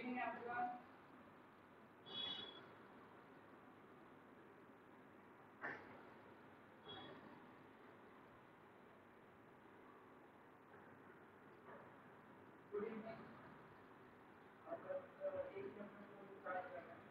Evening everyone. Good evening. एक minute में start करना है।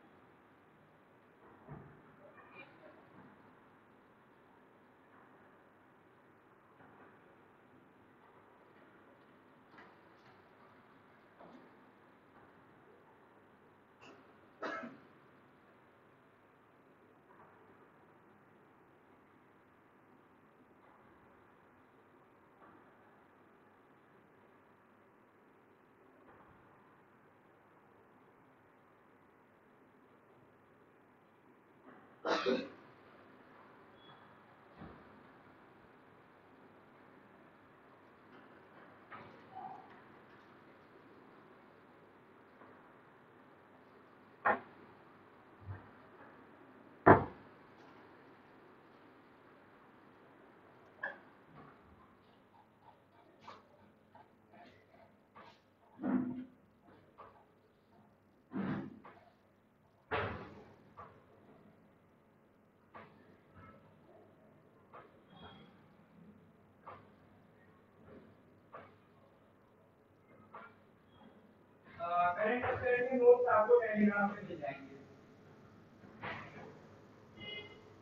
करंट अफेयर के नोट्स आपको टेलीग्राम पे मिल जाएंगे।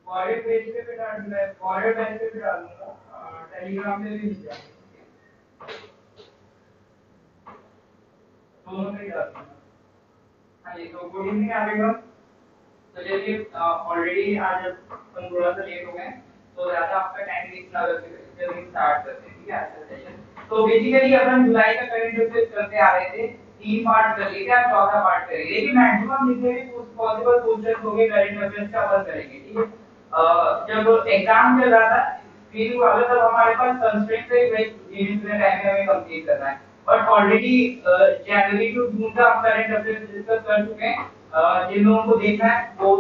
फॉरवर्ड पेज पे भी डालूंगा, फॉरवर्ड पेज पे भी डालूंगा, टेलीग्राम पे भी मिल जाएंगे। दोनों पे ही डालूंगा। हाँ जी, तो गुड इवनिंग एवरीवन। तो चलिए, ऑलरेडी आज अपन थोड़ा सा लेट हो गए, तो ज्यादा आपका टाइम वेस्ट ना करते हुए जल्दी स्टार्ट करते हैं, ठीक है, आज का सेशन। तो बेसिकली अपन जुलाई का करंट अफेयर्स करते आ रहे थे, 3 पार्ट कर लिए थे, आज चौथा पार्ट करेंगे। लेकिन मैक्सिमम जितने भी पॉसिबल क्वेश्चन होंगे करंट अफेयर्स का अपन करेंगे, ठीक है। जब एग्जाम चल रहा था स्क्रीनिंग वाला, तब हमारे पास कंस्ट्रेंट थे भाई इतने टाइम में हमें कंप्लीट करना है, बट ऑलरेडी जनवरी टू जून का हम करंट अफेयर्स डिस्कस कर चुके हैं। जिन लोगों को देखना है वो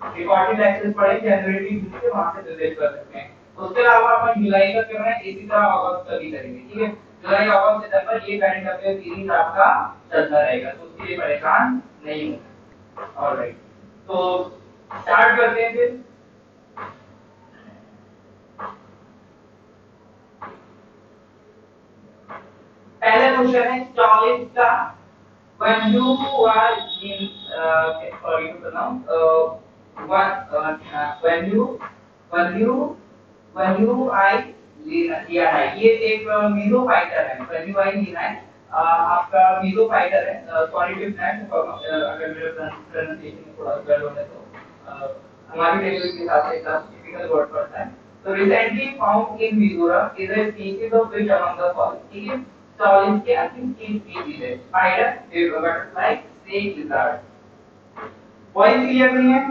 रिकॉर्डेड लेक्चर्स पढ़े जनवरी टू जून के, वहां से रिलेट कर सकते हैं। उसके अलावा अपन जुलाई का कर रहे हैं, इसी तरह अगस्त का भी करेंगे, ठीक है। जुलाई अगस्त सितंबर ये करंट अफेयर सीरीज आपका चलता रहेगा, तो उसके लिए परेशान नहीं होना। ऑलराइट, तो स्टार्ट करते हैं फिर। पहला क्वेश्चन है 44 का। when you are in sorry to pronounce when you I लिया है, ये एक मीजो फाइटर है। when you I लिया है, आपका मीजो फाइटर है। सॉरी टू दैट, अगर मेरा प्रोनाउंसिएशन थोड़ा गड़बड़ है तो हमारी लैंग्वेज के हिसाब से एक टिपिकल वर्ड पड़ता है। तो recently found in Mizoram is a species of which among the following, ठीक है। So इसके किस स्पीशीज है? Spider, butterfly, snake, lizard. Voice clear नहीं है?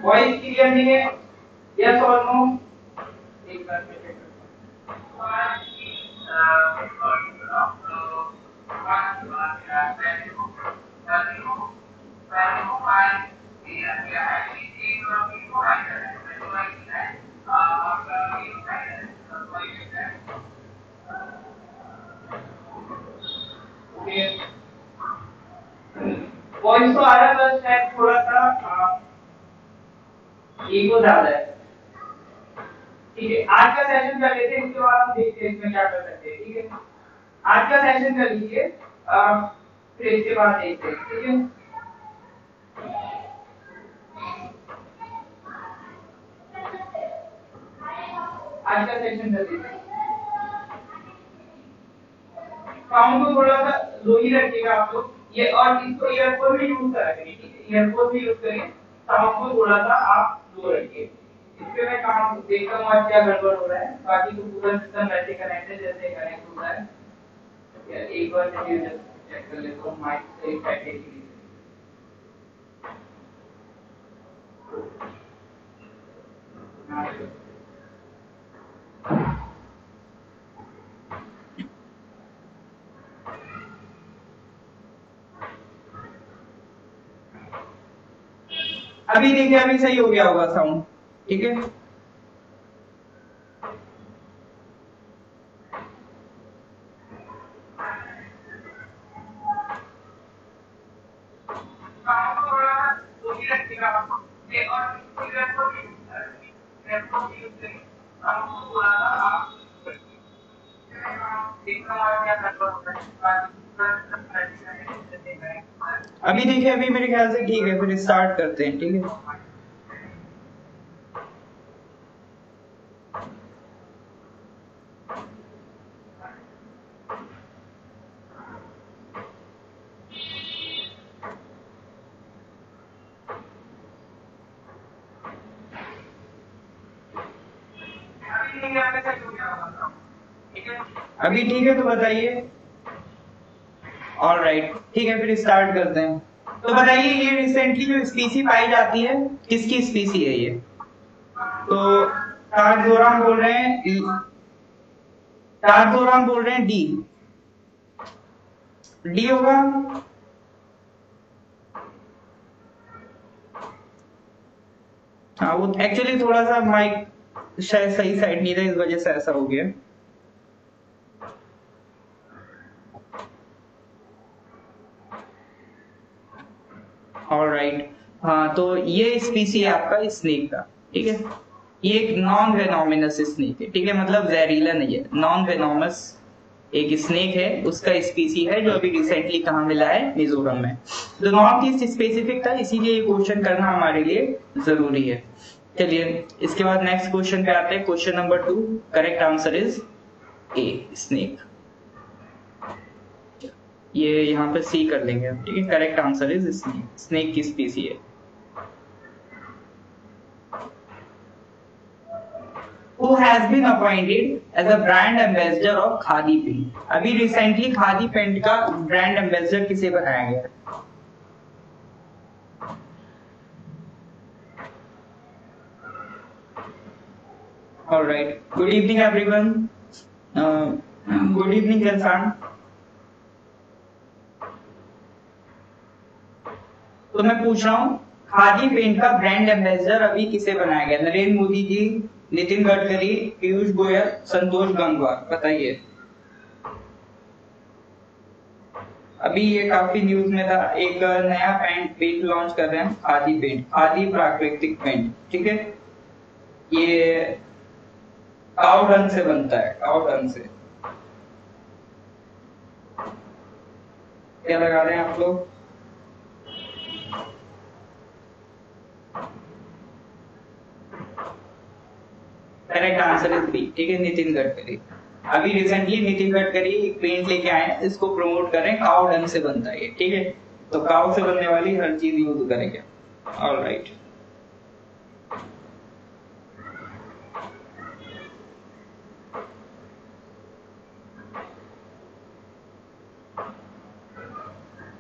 वॉइस क्लियर नहीं है? यस और नो? एक बार मैं चेक करता हूँ। वॉइस तो आ रहा है, बस शायद थोड़ा सा ईगो ज्यादा है, ठीक है। आज का सेशन कर लेते हैं, इसके बाद हम देखते हैं इसमें क्या कर सकते हैं, ठीक है। आज का सेशन कर लीजिए, फिर इसके बाद देखते हैं, ठीक है। आज का सेशन कर लीजिए। साउंड को थोड़ा सा लो ही रखिएगा आप लोग, ये और इसको ईयरफोन में यूज करा करिए, ठीक है। ईयरफोन में यूज करिए, साउंड को थोड़ा सा आप लो रखिए। इस पे मैं काम देखता हूँ आज क्या गड़बड़ हो रहा है। बाकी तो पूरा सिस्टम वैसे कनेक्ट है जैसे कनेक्ट होता है। एक बार चलिए चेक कर लेता हूँ माइक सही बैठे कि नहीं। अभी देखिए, अभी सही हो गया होगा साउंड, ठीक है। अभी देखिए, अभी मेरे ख्याल से ठीक है, फिर स्टार्ट करते हैं, ठीक है। अभी ठीक है, तो बताइए। ऑलराइट, ठीक है, फिर स्टार्ट करते हैं। तो बताइए, ये रिसेंटली जो स्पीसी पाई जाती है, किसकी स्पीसी है ये? तो टार्जोराम बोल रहे हैं, टार्जोराम बोल रहे हैं डी। डी होगा। हाँ, वो एक्चुअली थोड़ा सा माइक शायद सही साइड नहीं था, इस वजह से ऐसा हो गया। ऑलराइट, हाँ, तो ये स्पीसी है आपका स्नेक का, ठीक है। ये एक नॉन वेनोमिनस स्नेक है, ठीक है, मतलब जहरीला नहीं है, नॉन वेनोमस एक स्नेक है, उसका स्पीसी है, जो अभी रिसेंटली कहाँ मिला है? मिजोरम में। तो नॉर्थ ईस्ट स्पेसिफिक था, इसीलिए ये क्वेश्चन करना हमारे लिए जरूरी है। चलिए, इसके बाद नेक्स्ट क्वेश्चन पे आते हैं। Question number 2, correct answer is A, snake. ये यहाँ पे सी कर लेंगे, ठीक है। Correct answer is snake, snake की स्पीसी है। Who has been appointed as a brand ambassador of Khadi paint? अभी रिसेंटली खादी पेंट का ब्रांड एम्बेसडर किसे बनाया गया? All right. Good evening, everyone. Good evening, Kalsan. तो मैं पूछ रहा हूँ, खादी पेंट का ब्रांड एम्बेसडर अभी किसे बनाया गया? नरेंद्र मोदी जी, नितिन गडकरी, पीयूष गोयल, संतोष गंगवार, बताइए। अभी ये काफी न्यूज में था, एक नया पेंट लॉन्च कर रहे हैं, खादी पेंट, खादी प्राकृतिक पेंट, ठीक है। ये काऊ डंग से बनता है, काऊ डंग से। क्या लगा रहे हैं आप लोग? करेक्ट आंसर इज बी, ठीक है, नितिन गडकरी। अभी रिसेंटली नितिन गडकरी एक पेंट लेके आए हैं, इसको प्रमोट कर रहे हैं, काऊ डंग से बनता है, ठीक है। तो काऊ से बनने वाली हर चीज यूज करेंगे। ऑलराइट,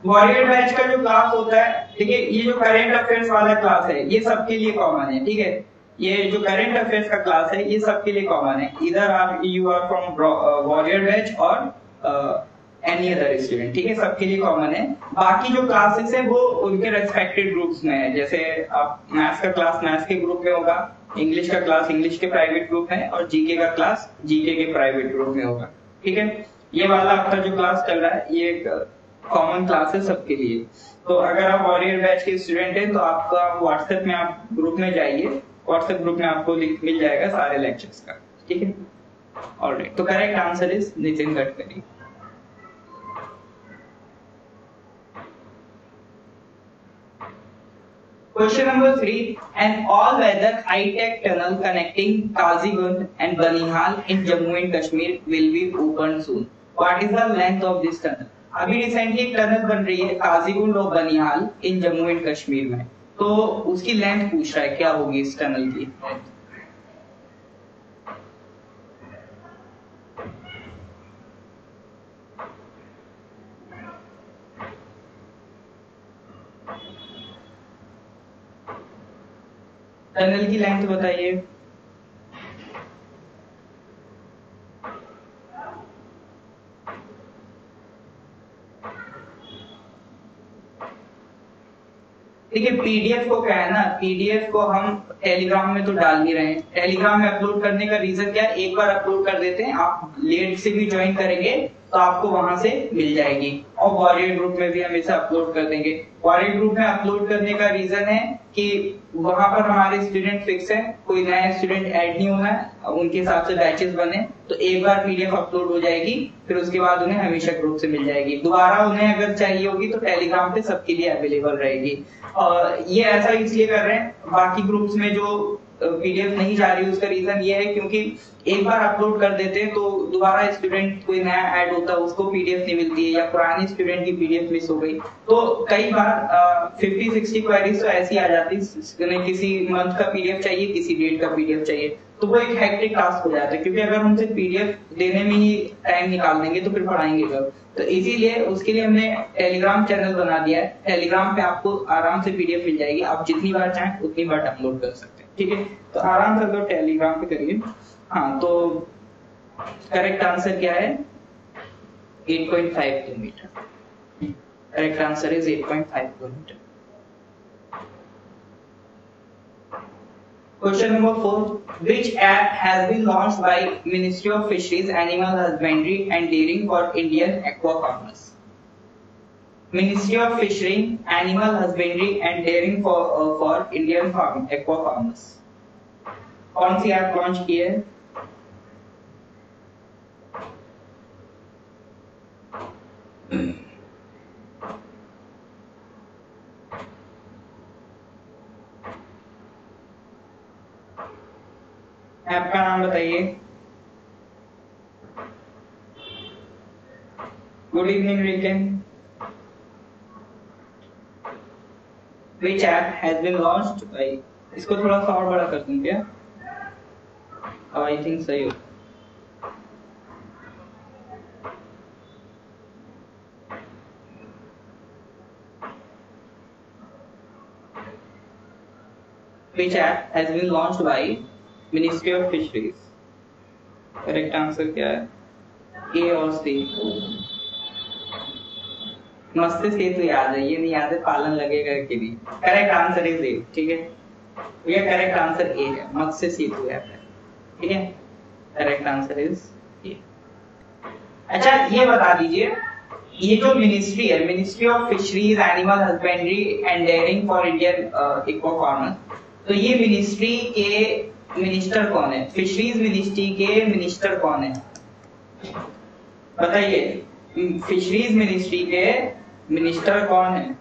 वॉरियर बैच का जो क्लास होता है, ठीक है, ये जो करंट अफेयर्स वाला क्लास है, ये सबके लिए कॉमन है, ठीक है। ये जो करंट अफेयर्स का क्लास है, ये सबके लिए कॉमन है, इधर आप you are from warrior batch और एनी अदर स्टूडेंट, ठीक है, सबके लिए कॉमन है। बाकी जो क्लासेस है वो उनके रेस्पेक्टेड ग्रुप्स में है, जैसे आप मैथ्स का क्लास मैथ्स के ग्रुप में होगा, इंग्लिश का क्लास इंग्लिश के प्राइवेट ग्रुप में, और जीके का क्लास जीके के प्राइवेट ग्रुप में होगा, ठीक है। ये वाला आपका जो क्लास चल रहा है, ये एक कॉमन क्लास है सबके लिए। तो अगर आप वॉरियर बैच के स्टूडेंट हैं, तो आपका व्हाट्सएप में आप ग्रुप में जाइए, व्हाट्सएप ग्रुप में आपको लिंक मिल जाएगा सारे लेक्चर्स का, ठीक है। ऑलराइट, तो correct answer is Nitin Gadkari. Question number 3, an all-weather high-tech tunnel connecting Kazigund and Banihal in Jammu and Kashmir will be opened soon. What is the length of this tunnel? अभी recently एक tunnel बन रही है काजीगुंड और बनिहाल इन Jammu and Kashmir में, तो उसकी length पूछ रहा है, क्या होगी इस टनल की? टनल की लेंथ बताइए। देखिए पीडीएफ को क्या है ना, पीडीएफ को हम टेलीग्राम में तो डाल ही रहे हैं। टेलीग्राम में अपलोड करने का रीजन क्या है, एक बार अपलोड कर देते हैं, आप लेट से भी ज्वाइन करेंगे तो आपको वहां से मिल जाएगी। और वॉरियर ग्रुप में भी हम इसे अपलोड कर देंगे। वॉरियर ग्रुप में अपलोड करने का रीजन है कि वहां पर हमारे स्टूडेंट फिक्स है, कोई नया स्टूडेंट ऐड नहीं होना है, उनके हिसाब से बैचेस बने, तो एक बार पीडीएफ अपलोड हो जाएगी, फिर उसके बाद उन्हें हमेशा ग्रुप से मिल जाएगी। दोबारा उन्हें अगर चाहिए होगी तो टेलीग्राम पे सबके लिए अवेलेबल रहेगी। ये ऐसा इसलिए कर रहे हैं, बाकी ग्रुप्स में जो पीडीएफ नहीं जा रही उसका रीजन ये है क्योंकि एक बार अपलोड कर देते हैं तो दोबारा स्टूडेंट कोई नया ऐड होता है उसको पीडीएफ नहीं मिलती है, या पुरानी स्टूडेंट की पीडीएफ मिस हो गई, तो कई बार 50-60 क्वेरीज तो ऐसी आ जाती है, किसी मंथ का पीडीएफ चाहिए, किसी डेट का पीडीएफ चाहिए, तो वो एक हेक्टिक टास्क हो जाता है, क्योंकि अगर हम सिर्फ पीडीएफ देने में ही टाइम निकाल देंगे तो फिर पढ़ाएंगे कब। तो इसीलिए उसके लिए हमने टेलीग्राम चैनल बना दिया है। टेलीग्राम पे आपको आराम से पीडीएफ मिल जाएगी, आप जितनी बार चाहें उतनी बार डाउनलोड कर सकते हैं, ठीक है। तो आराम से अगर टेलीग्राम पे करिए। हाँ, तो करेक्ट आंसर क्या है, 8.5 kilometre. Correct answer is 8.5 kilometre. Question number 4. Which app has been launched by Ministry of Fisheries, Animal Husbandry and Dairying for Indian aqua farmers? Ministry of Fisheries, Animal Husbandry and Dairying for Indian aqua farmers. कौन सी app launch की है? App का नाम बताइए। Good evening weekend. Which app has been launched by, इसको थोड़ा सा और बड़ा कर दूं क्या? आई थिंक सही हो। Which app has been launched by Ministry of Fisheries? Correct answer क्या है? ए और सी। मत्स्य सेतु याद है, ये नहीं याद है पालन लगेगा कि भी। करेक्ट आंसर इज ए, ठीक है, ये करेक्ट आंसर ए है, मत्स्य सेतु ऐप है, ठीक है। Correct answer is A. अच्छा ये बता दीजिए, ये जो मिनिस्ट्री है, ministry of fisheries, animal husbandry and dairying for Indian aqua farmers, तो ये मिनिस्ट्री के मिनिस्टर कौन है? फिशरीज मिनिस्ट्री के मिनिस्टर कौन है बताइए? फिशरीज मिनिस्ट्री के मिनिस्टर कौन है?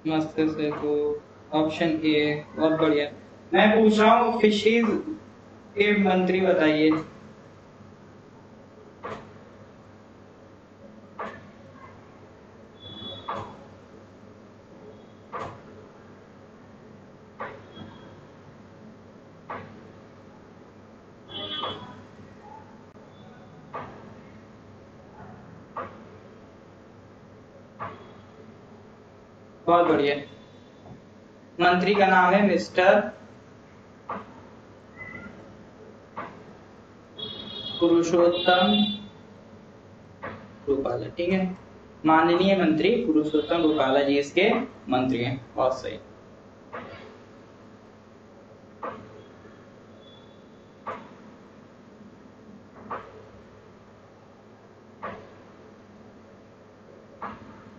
मस्त से तो ऑप्शन ए, बहुत बढ़िया। मैं पूछ रहा हूँ फिशरीज के मंत्री बताइए। बहुत बढ़िया। मंत्री का नाम है मिस्टर पुरुषोत्तम रूपाला, ठीक है। माननीय मंत्री पुरुषोत्तम रूपाला जी इसके मंत्री हैं, बहुत सही।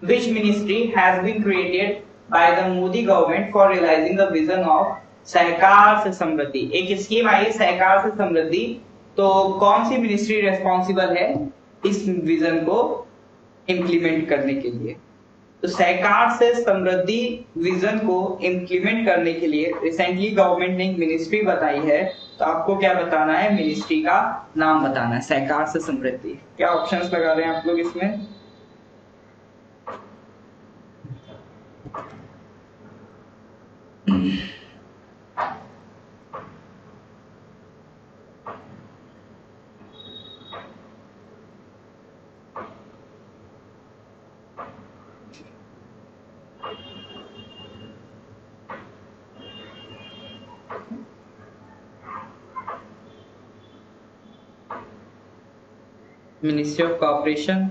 Which ministry has been created by the Modi government for realizing the vision of सहकार से समृद्धि? एक स्कीम आई सहकार से समृद्धि, तो कौन सी मिनिस्ट्री रेस्पॉन्सिबल है इस विजन को इम्प्लीमेंट करने के लिए? तो सहकार से समृद्धि विजन को इम्प्लीमेंट करने के लिए रिसेंटली गवर्नमेंट ने एक मिनिस्ट्री बताई है, तो आपको क्या बताना है? मिनिस्ट्री का नाम बताना है, सहकार से समृद्धि। क्या ऑप्शंस लगा रहे हैं आप लोग इसमें? मिनिस्ट्री ऑफ कॉर्पोरेशन,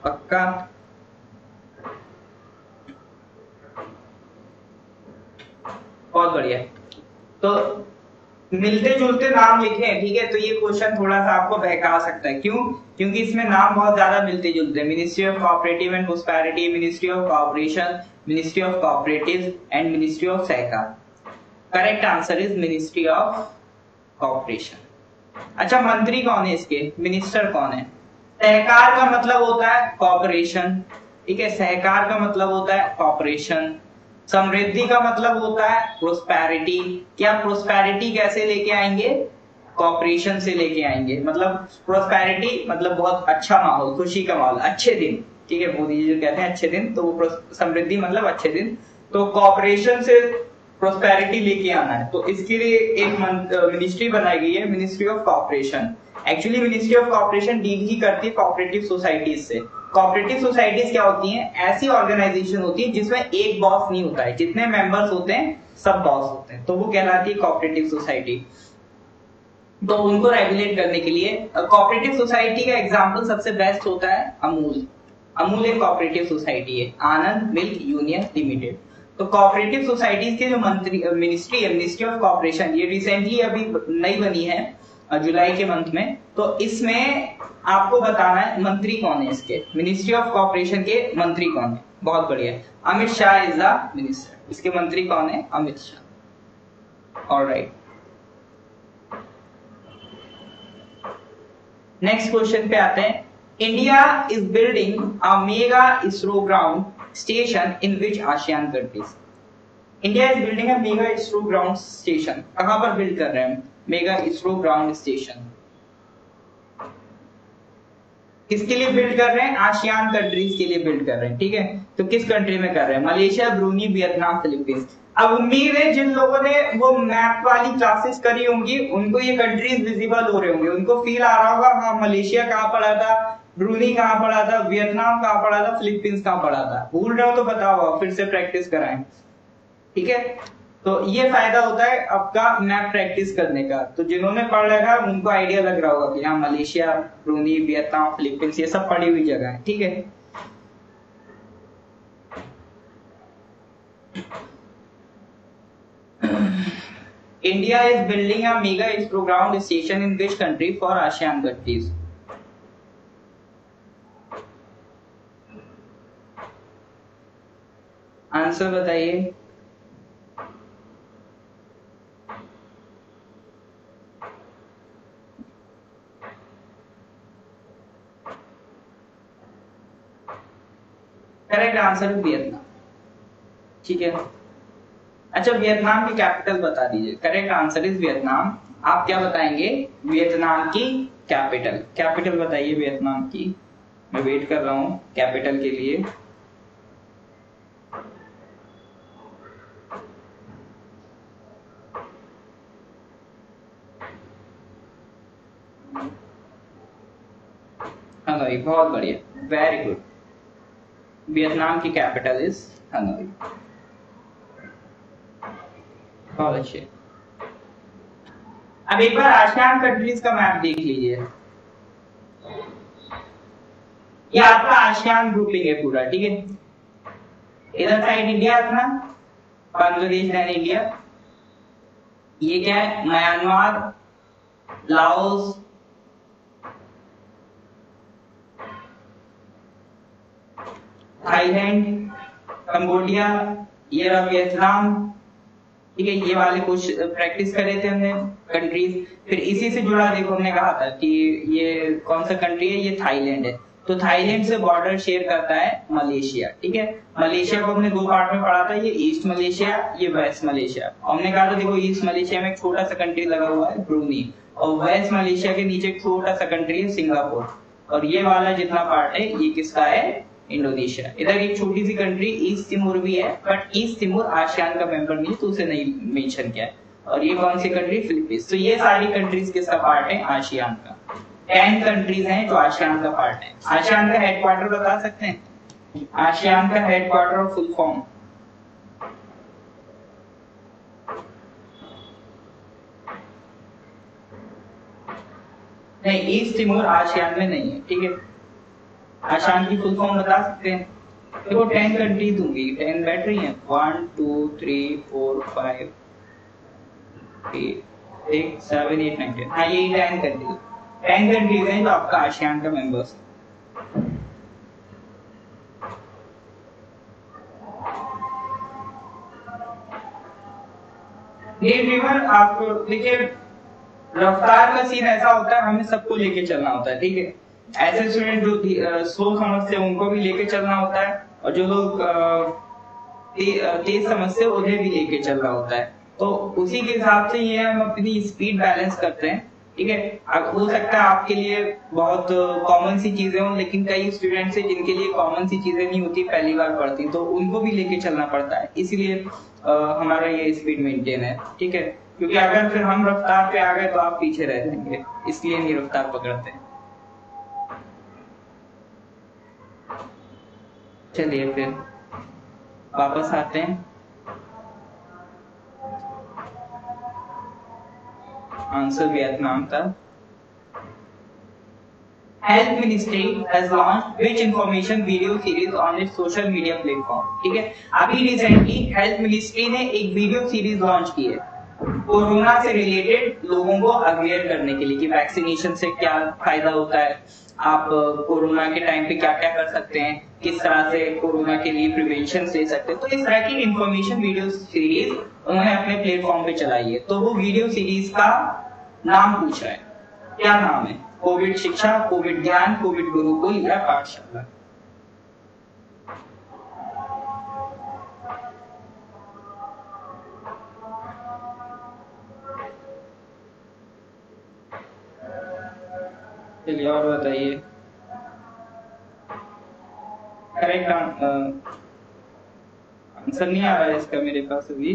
पक्का। बहुत बढ़िया। तो मिलते जुलते नाम लिखे हैं, ठीक है, तो ये क्वेश्चन थोड़ा सा आपको बहका सकता है। क्यों? क्योंकि इसमें नाम बहुत ज्यादा मिलते जुलते हैं। Ministry of cooperative and prosperity, ministry of corporation, ministry of cooperative and ministry of Sahakar. Correct answer is ministry of corporation. अच्छा, मंत्री कौन है इसके? मिनिस्टर कौन है? सहकार का मतलब होता है कॉर्पोरेशन, ठीक है, सहकार का मतलब होता है कॉर्पोरेशन। समृद्धि का मतलब होता है प्रोस्पेरिटी। क्या प्रोस्पेरिटी कैसे लेके आएंगे? कॉर्पोरेशन से लेके आएंगे। मतलब प्रोस्पेरिटी मतलब बहुत अच्छा माहौल, खुशी का माहौल, अच्छे दिन, ठीक है, मोदी जी जो कहते हैं अच्छे दिन, तो वो समृद्धि मतलब अच्छे दिन। तो कॉर्पोरेशन से प्रोस्पेरिटी लेके आना है, तो इसके लिए एक मिनिस्ट्री बनाई गई है, ministry of corporation. Actually ministry of corporation deal ही करती है कोऑपरेटिव सोसाइटीज से। कोऑपरेटिव सोसाइटीज क्या होती हैं? ऐसी ऑर्गेनाइजेशन होती है जिसमें एक बॉस नहीं होता है, जितने मेंबर्स होते हैं सब बॉस होते हैं, तो वो कहलाती है कोऑपरेटिव सोसाइटी। तो उनको रेगुलेट करने के लिए कोऑपरेटिव सोसाइटी का एग्जांपल सबसे बेस्ट होता है अमूल। अमूल एक कोऑपरेटिव सोसाइटी है, आनंद मिल्क यूनियन लिमिटेड। तो कोऑपरेटिव सोसाइटीज के जो मिनिस्ट्री है, मिनिस्ट्री ऑफ कॉर्पोरेशन, ये रिसेंटली अभी नई बनी है जुलाई के मंथ में। तो इसमें आपको बताना है मंत्री कौन है इसके, मिनिस्ट्री ऑफ कॉर्पोरेशन के मंत्री कौन है। बहुत बढ़िया, Amit Shah is the minister. इसके मंत्री कौन है? Amit Shah. Alright, next question पे आते हैं। India is building a mega ISRO ground station in which ASEAN countries. India is building a mega ISRO ground station. कहां पर बिल्ड कर रहे हैं? मेगा इसरो ग्राउंड स्टेशन किसके लिए बिल्ड कर रहे हैं? आसियान कंट्रीज के लिए बिल्ड कर रहे हैं, ठीक है। तो किस कंट्री में कर रहे हैं? Malaysia, Bruny, Vietnam, Philippines. अब उम्मीद है जिन लोगों ने वो मैप वाली क्लासेस करी होंगी उनको ये कंट्रीज विजिबल हो रहे होंगे, उनको फील आ रहा होगा हाँ मलेशिया कहाँ पड़ा था, ब्रूनी कहाँ पड़ा था, वियतनाम कहाँ पड़ा था, फिलीपींस कहाँ पड़ा था। भूल रहे हो तो बताओ, फिर से प्रैक्टिस कराएं, ठीक है। तो ये फायदा होता है आपका मैप प्रैक्टिस करने का। तो जिन्होंने पढ़ रखा है उनको आइडिया लग रहा होगा कि हाँ मलेशिया, ब्रूनी, वियतनाम, फिलीपींस ये सब पड़ी हुई जगह है, ठीक है। India is building a mega ISRO ground station in which country for ASEAN countries? Answer बताइए। करेक्ट आंसर है वियतनाम, ठीक है। अच्छा, वियतनाम की कैपिटल बता दीजिए। Correct answer is Vietnam. आप क्या बताएंगे? वियतनाम की कैपिटल। कैपिटल बताइए वियतनाम की। मैं वेट कर रहा हूं कैपिटल के लिए। हनोई, बहुत बढ़िया, वेरी गुड। वियतनाम की कैपिटल इज हनोई, बहुत अच्छे। अब एक बार आसियान कंट्रीज का मैप देख लीजिए। ये आपका आसियान ग्रुपिंग है पूरा, ठीक है। इधर साइड इंडिया अपना, बांग्लादेश देन इंडिया। ये क्या है? म्यांमार, लाओस, थाईलैंड, कंबोडिया, ये रहा वियतनाम, ठीक है। ये वाले कुछ प्रैक्टिस करे थे हमने कंट्रीज। फिर इसी से जुड़ा देखो हमने कहा था कि ये कौन सा कंट्री है? ये थाईलैंड है। तो थाईलैंड से बॉर्डर शेयर करता है मलेशिया, ठीक है। मलेशिया को हमने दो पार्ट में पढ़ा था, ये ईस्ट मलेशिया, ये वेस्ट मलेशिया। हमने कहा था देखो ईस्ट मलेशिया में एक छोटा सा कंट्री लगा हुआ है ब्रूनी, और वेस्ट मलेशिया के नीचे एक छोटा सा कंट्री है सिंगापुर, और ये वाला जितना पार्ट है ये किसका है? इंडोनेशिया। इधर एक छोटी सी कंट्री ईस्ट तिमोर भी है, बट ईस्ट तिमोर आसियान का मेंबर नहीं, तो उसे नहीं मेंशन किया है। और ये कौन सी कंट्री? फिलीपींस। तो ये सारी कंट्रीज किसका पार्ट है? आसियान का। 10 कंट्रीज हैं जो आसियान का पार्ट है। आसियान का हेडक्वार्टर बता सकते हैं? आसियान का हेडक्वार्टर और फुल फॉर्म? नहीं, ईस्ट तिमोर आसियान में नहीं है, ठीक है। आसियान की फुल फॉर्म बता सकते हैं? देखो 10 कंट्रीज होंगी, 10 बैठ रही हैं, 1 2 3 4 5 6 7 8 9 10। हाँ, यही 10 कंट्रीज हैं जो आपका आसियान का मेंबर्स। डेट ड्रिवन आपको देखिए, रफ्तार का सीन ऐसा होता है, हमें सबको लेके चलना होता है, ठीक है। ऐसे स्टूडेंट जो स्लो समझते हैं उनको भी लेके चलना होता है, और जो लोग तेज समझते हैं उन्हें भी लेके चलना होता है। तो उसी के हिसाब से ये हम अपनी स्पीड बैलेंस करते हैं, ठीक है। हो सकता है आपके लिए बहुत कॉमन सी चीजें हो, लेकिन कई स्टूडेंट्स हैं जिनके लिए कॉमन सी चीजें नहीं होती, पहली बार पढ़ती, तो उनको भी लेके चलना पड़ता है। इसीलिए हमारा ये स्पीड मेंटेन है, ठीक है। क्योंकि अगर फिर हम रफ्तार पे आ गए तो आप पीछे रह जाएंगे, इसलिए नहीं रफ्तार पकड़ते हैं। चलिए फिर वापस आते हैं। आंसर वियतनाम था। Health Ministry has launched which information video series on its social media platform? ठीक है, अभी रिसेंटली हेल्थ मिनिस्ट्री ने एक वीडियो सीरीज लॉन्च की है कोरोना से रिलेटेड, लोगों को अवेयर करने के लिए कि वैक्सीनेशन से क्या फायदा होता है, आप कोरोना के टाइम पे क्या क्या कर सकते हैं, किस तरह से कोरोना के लिए प्रिवेंशन ले सकते हैं। तो इस तरह की इंफॉर्मेशन वीडियो सीरीज उन्होंने अपने प्लेटफॉर्म पे चलाई है। तो वो वीडियो सीरीज का नाम पूछ रहा है, क्या नाम है? कोविड शिक्षा, कोविड ज्ञान, कोविड गुरुकुल या पाठशाला? चलिए और बताइए। करेक्ट आंसर नहीं आ रहा है इसका मेरे पास अभी।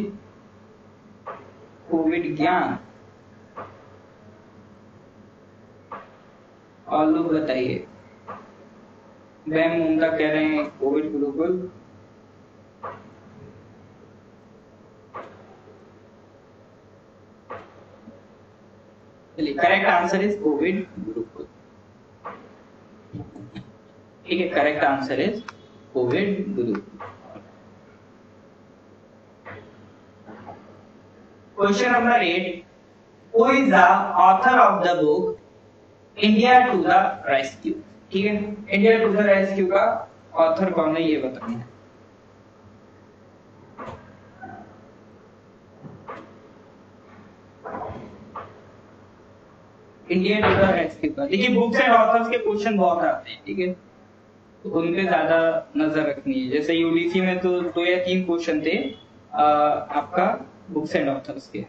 कोविड ज्ञान। और लोग बताइए। वह मुंडा कह रहे हैं कोविड गुरुकुल। चलिए, correct answer is COVID Gurukul, ठीक है। Correct answer is COVID Gurukul. Question number 8, who is the author of the book India to the rescue? ठीक है, इंडिया टू द रेस्क्यू का ऑथर कौन है ये बताना है। इंडिया टू द रेस्क्यू का, देखिए बुक्स एंड ऑथर्स के क्वेश्चन बहुत आते हैं, ठीक है, तो उन पे ज्यादा नजर रखनी है। जैसे यूडीसी में तो 2 या 3 क्वेश्चन थे आपका बुक्स एंड ऑथर्स के।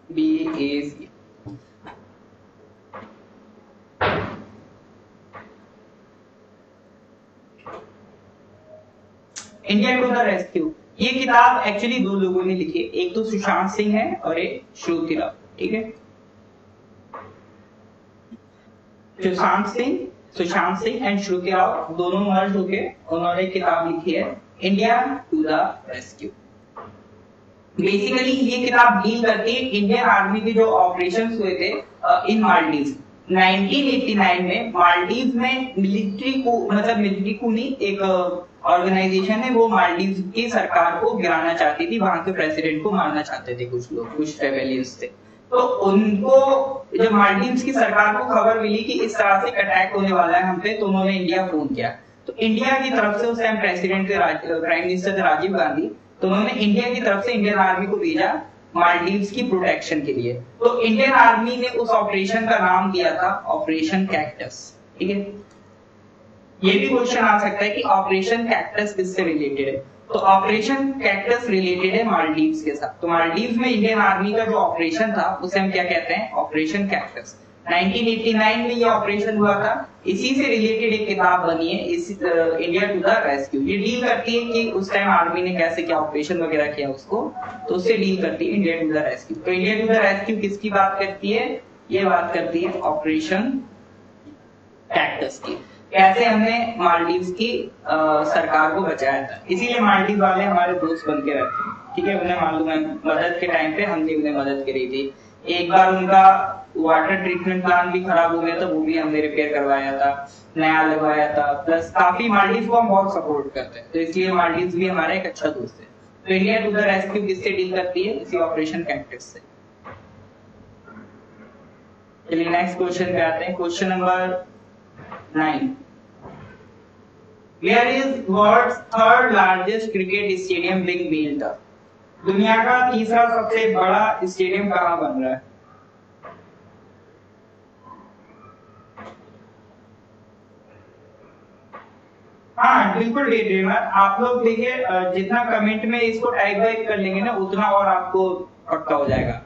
BAC India to the rescue, ये किताब एक्चुअली 2 लोगों ने लिखी है, एक तो सुशांत सिंह है और एक श्रुति राव, ठीक है। सुशांत सिंह एंड श्रुति राव दोनों मर्ज होके उन्होंने किताब लिखी है India to the rescue. Basically ये किताब डील करती है इंडियन आर्मी के जो ऑपरेशंस हुए थे इन मालदीव 1989 में। मालदीव में मिलिट्री को नहीं, एक ऑर्गेनाइजेशन है, वो मालदीव की सरकार को गिराना चाहती थी, वहां के प्रेसिडेंट को मारना चाहते थे कुछ लोग, कुछ रेबेलियंस थे। तो उनको जब मालदीव की सरकार को खबर मिली कि इस तरह से अटैक होने वाला है हम पे, तो उन्होंने इंडिया फोन किया। तो इंडिया की तरफ से उस टाइम प्रेसिडेंट थे प्राइम मिनिस्टर थे राजीव गांधी, तो उन्होंने इंडिया की तरफ से इंडियन आर्मी को भेजा मालदीव्स की प्रोटेक्शन के लिए। तो इंडियन आर्मी ने उस ऑपरेशन का नाम दिया था ऑपरेशन कैक्टस, ठीक है। ये भी क्वेश्चन आ सकता है कि ऑपरेशन कैक्टस किससे रिलेटेड है, तो ऑपरेशन कैक्टस रिलेटेड है मालदीव्स के साथ। तो मालदीव्स में इंडियन आर्मी का जो ऑपरेशन था उसे हम क्या कहते हैं? Operation cactus. 1989 में ये ऑपरेशन हुआ था, इसी से रिलेटेड एक किताब बनी है इंडिया टू द रेस्क्यू। ये डील करती है कि उस टाइम आर्मी ने कैसे क्या ऑपरेशन वगैरह किया उसको, तो उससे डील करती है इंडिया टू द रेस्क्यू। तो इंडिया टू द रेस्क्यू किसकी बात करती है? ये बात करती है ऑपरेशन कैक्टस की। कैसे हमने मालदीव्स की सरकार को बचाया था, इसीलिए मालदीव वाले हमारे दोस्त बन के रखे, ठीक है। उन्हें मालूम है मदद के टाइम पे हमने उन्हें मदद करी थी। एक बार उनका वाटर ट्रीटमेंट प्लांट भी खराब हो गया था, वो भी हमने रिपेयर करवाया था, नया लगवाया था। प्लस काफी मालदीव को हम बहुत सपोर्ट करते हैं, तो इसलिए मालदीव भी हमारा एक अच्छा दोस्त है। तो इंडिया टू द रेस्क्यू किससे डील करती है, इसी ऑपरेशन कैक्टस से। चलिए नेक्स्ट क्वेश्चन पे आते हैं। Question number 9, Where is world's third largest cricket stadium being built up? दुनिया का तीसरा सबसे बड़ा स्टेडियम कहाँ बन रहा है? हाँ बिल्कुल डे ड्रीमर, आप लोग देखिए जितना कमेंट में इसको टाइप वाइप कर लेंगे ना, उतना और आपको पक्का हो जाएगा।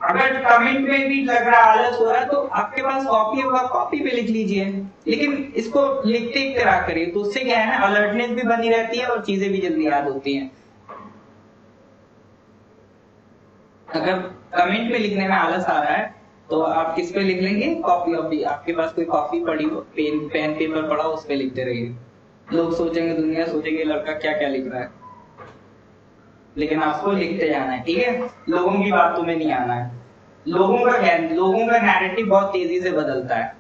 अगर कमेंट में भी लग रहा आलस हो रहा है तो आपके पास कॉपी होगा, कॉपी पे लिख लीजिए, लेकिन इसको लिखते ही करा करिए, तो उससे क्या है ना, अलर्टनेस भी बनी रहती है और चीजें भी जल्दी याद होती हैं। अगर कमेंट में लिखने में आलस आ रहा है तो आप किस पे लिख लेंगे, कॉपी ऑपी, आपके पास कोई कॉपी पड़ी हो, पेन पेपर पड़ा हो, उस पे लिखते रहिए। लोग सोचेंगे, दुनिया सोचेंगे लड़का क्या क्या लिख रहा है, लेकिन आपको लिखते जाना है, ठीक है। लोगों की बातों में नहीं आना है। लोगों का नैरेटिव बहुत तेजी से बदलता है,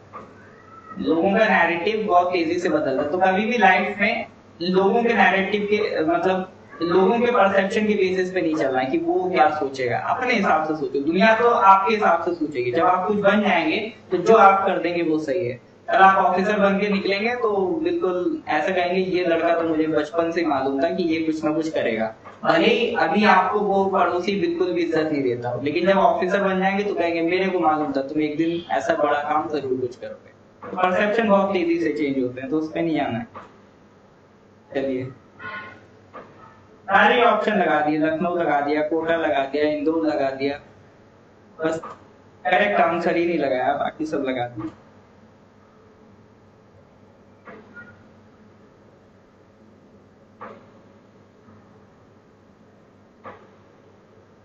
लोगों का नैरेटिव बहुत तेजी से बदलता है। तो कभी भी लाइफ में लोगों के नैरेटिव के मतलब लोगों के परसेप्शन के बेसिस पे नहीं चलना है कि वो क्या सोचेगा, अपने हिसाब से सोचो। दुनिया तो आपके हिसाब से सोचेगी। जब आप कुछ बन जाएंगे तो जो आप कर देंगे वो सही है। अगर आप ऑफिसर बन के निकलेंगे तो बिल्कुल ऐसा कहेंगे, ये लड़का तो मुझे बचपन से मालूम था कि ये कुछ ना कुछ करेगा। भले ही अभी आपको वो पड़ोसी बिल्कुल भी इज्जत नहीं देता, लेकिन जब ऑफिसर बन जाएंगे तो कहेंगे मेरे को मालूम था तुम एक दिन ऐसा बड़ा काम जरूर कुछ करोगे। तो परसेप्शन बहुत तेजी से चेंज होते हैं, तो उस पर नहीं आना है। चलिए सारे ऑप्शन लगा दिए, लखनऊ लगा दिया, कोटा लगा दिया, इंदौर लगा दिया, बस करेक्ट आंसर ही नहीं लगाया, बाकी सब लगा दिया।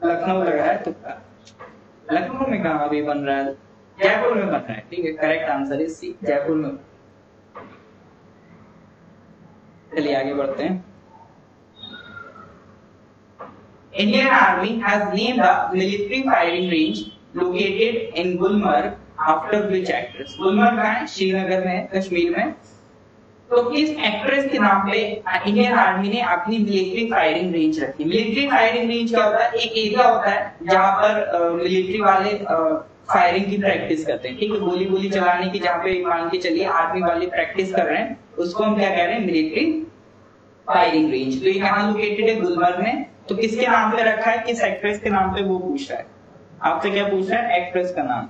लखनऊ लगाया तो लखनऊ में कहाँ अभी बन रहा है, जयपुर में बन रहा है, ठीक है। Correct answer is C, Jaipur में। चलिए आगे बढ़ते हैं। Indian Army has named the military firing range located in Gulmarg after which actress? Gulmarg कहाँ है? श्रीनगर में, कश्मीर में। तो किस एक्ट्रेस के नाम पे इंडियन आर्मी ने अपनी मिलिट्री फायरिंग रेंज रखी? मिलिट्री फायरिंग रेंज क्या होता है? एक एरिया होता है जहाँ पर मिलिट्री वाले फायरिंग की प्रैक्टिस करते हैं, ठीक है। गोली चलाने की, जहाँ पे मान के चलिए आर्मी वाले प्रैक्टिस कर रहे हैं, उसको हम क्या कह रहे हैं? Military firing range. तो ये कहाँ लोकेटेड है? गुलमर्ग में। तो किसके नाम पे रखा है, किस एक्ट्रेस के नाम पे, वो पूछ रहा है आपसे। क्या पूछ रहा है? एक्ट्रेस का नाम।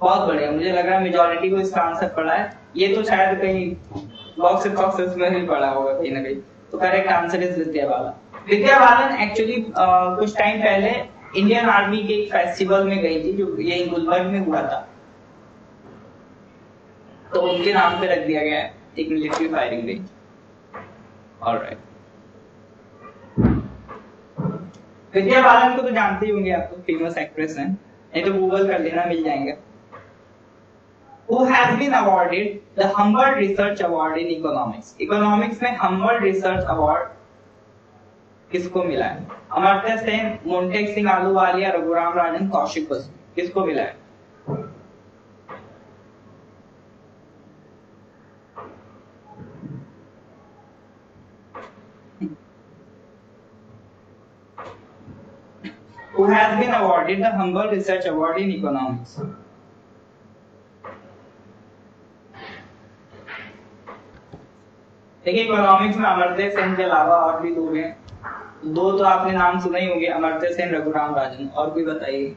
बहुत बढ़िया, मुझे लग रहा है मेजॉरिटी को इसका आंसर पड़ा है। ये तो शायद कहीं बॉक्सेस में भी पड़ा होगा कहीं ना कहीं। तो correct answer is Vidya Balan. Vidya Balan actually कुछ टाइम पहले इंडियन आर्मी के एक फेस्टिवल में गई थी, जो यही गुलबर्ग में हुआ था, तो उनके नाम पे रख दिया गया है एक military firing range. Alright, Vidya Balan को तो जानते ही होंगे आप, तो फेमस एक्ट्रेस हैं, नहीं तो गूगल कर लेना, मिल जाएंगे। Who has been awarded the Humboldt Research Award in Economics? Economics में Humboldt Research Award किसको मिला है? अमर्त्य सेन, मोंटेक सिंह आलूवालिया, रघुराम राजन, कौशिक बसु, किसको मिला है? Who has been awarded the Humboldt Research Award in Economics? देखिए इकोनॉमिक्स में अमर्त्य सेन के अलावा और भी लोग हैं, दो तो आपने नाम सुना ही होंगे, अमर्त्य सेन, रघुराम राजन। और कोई बताइए।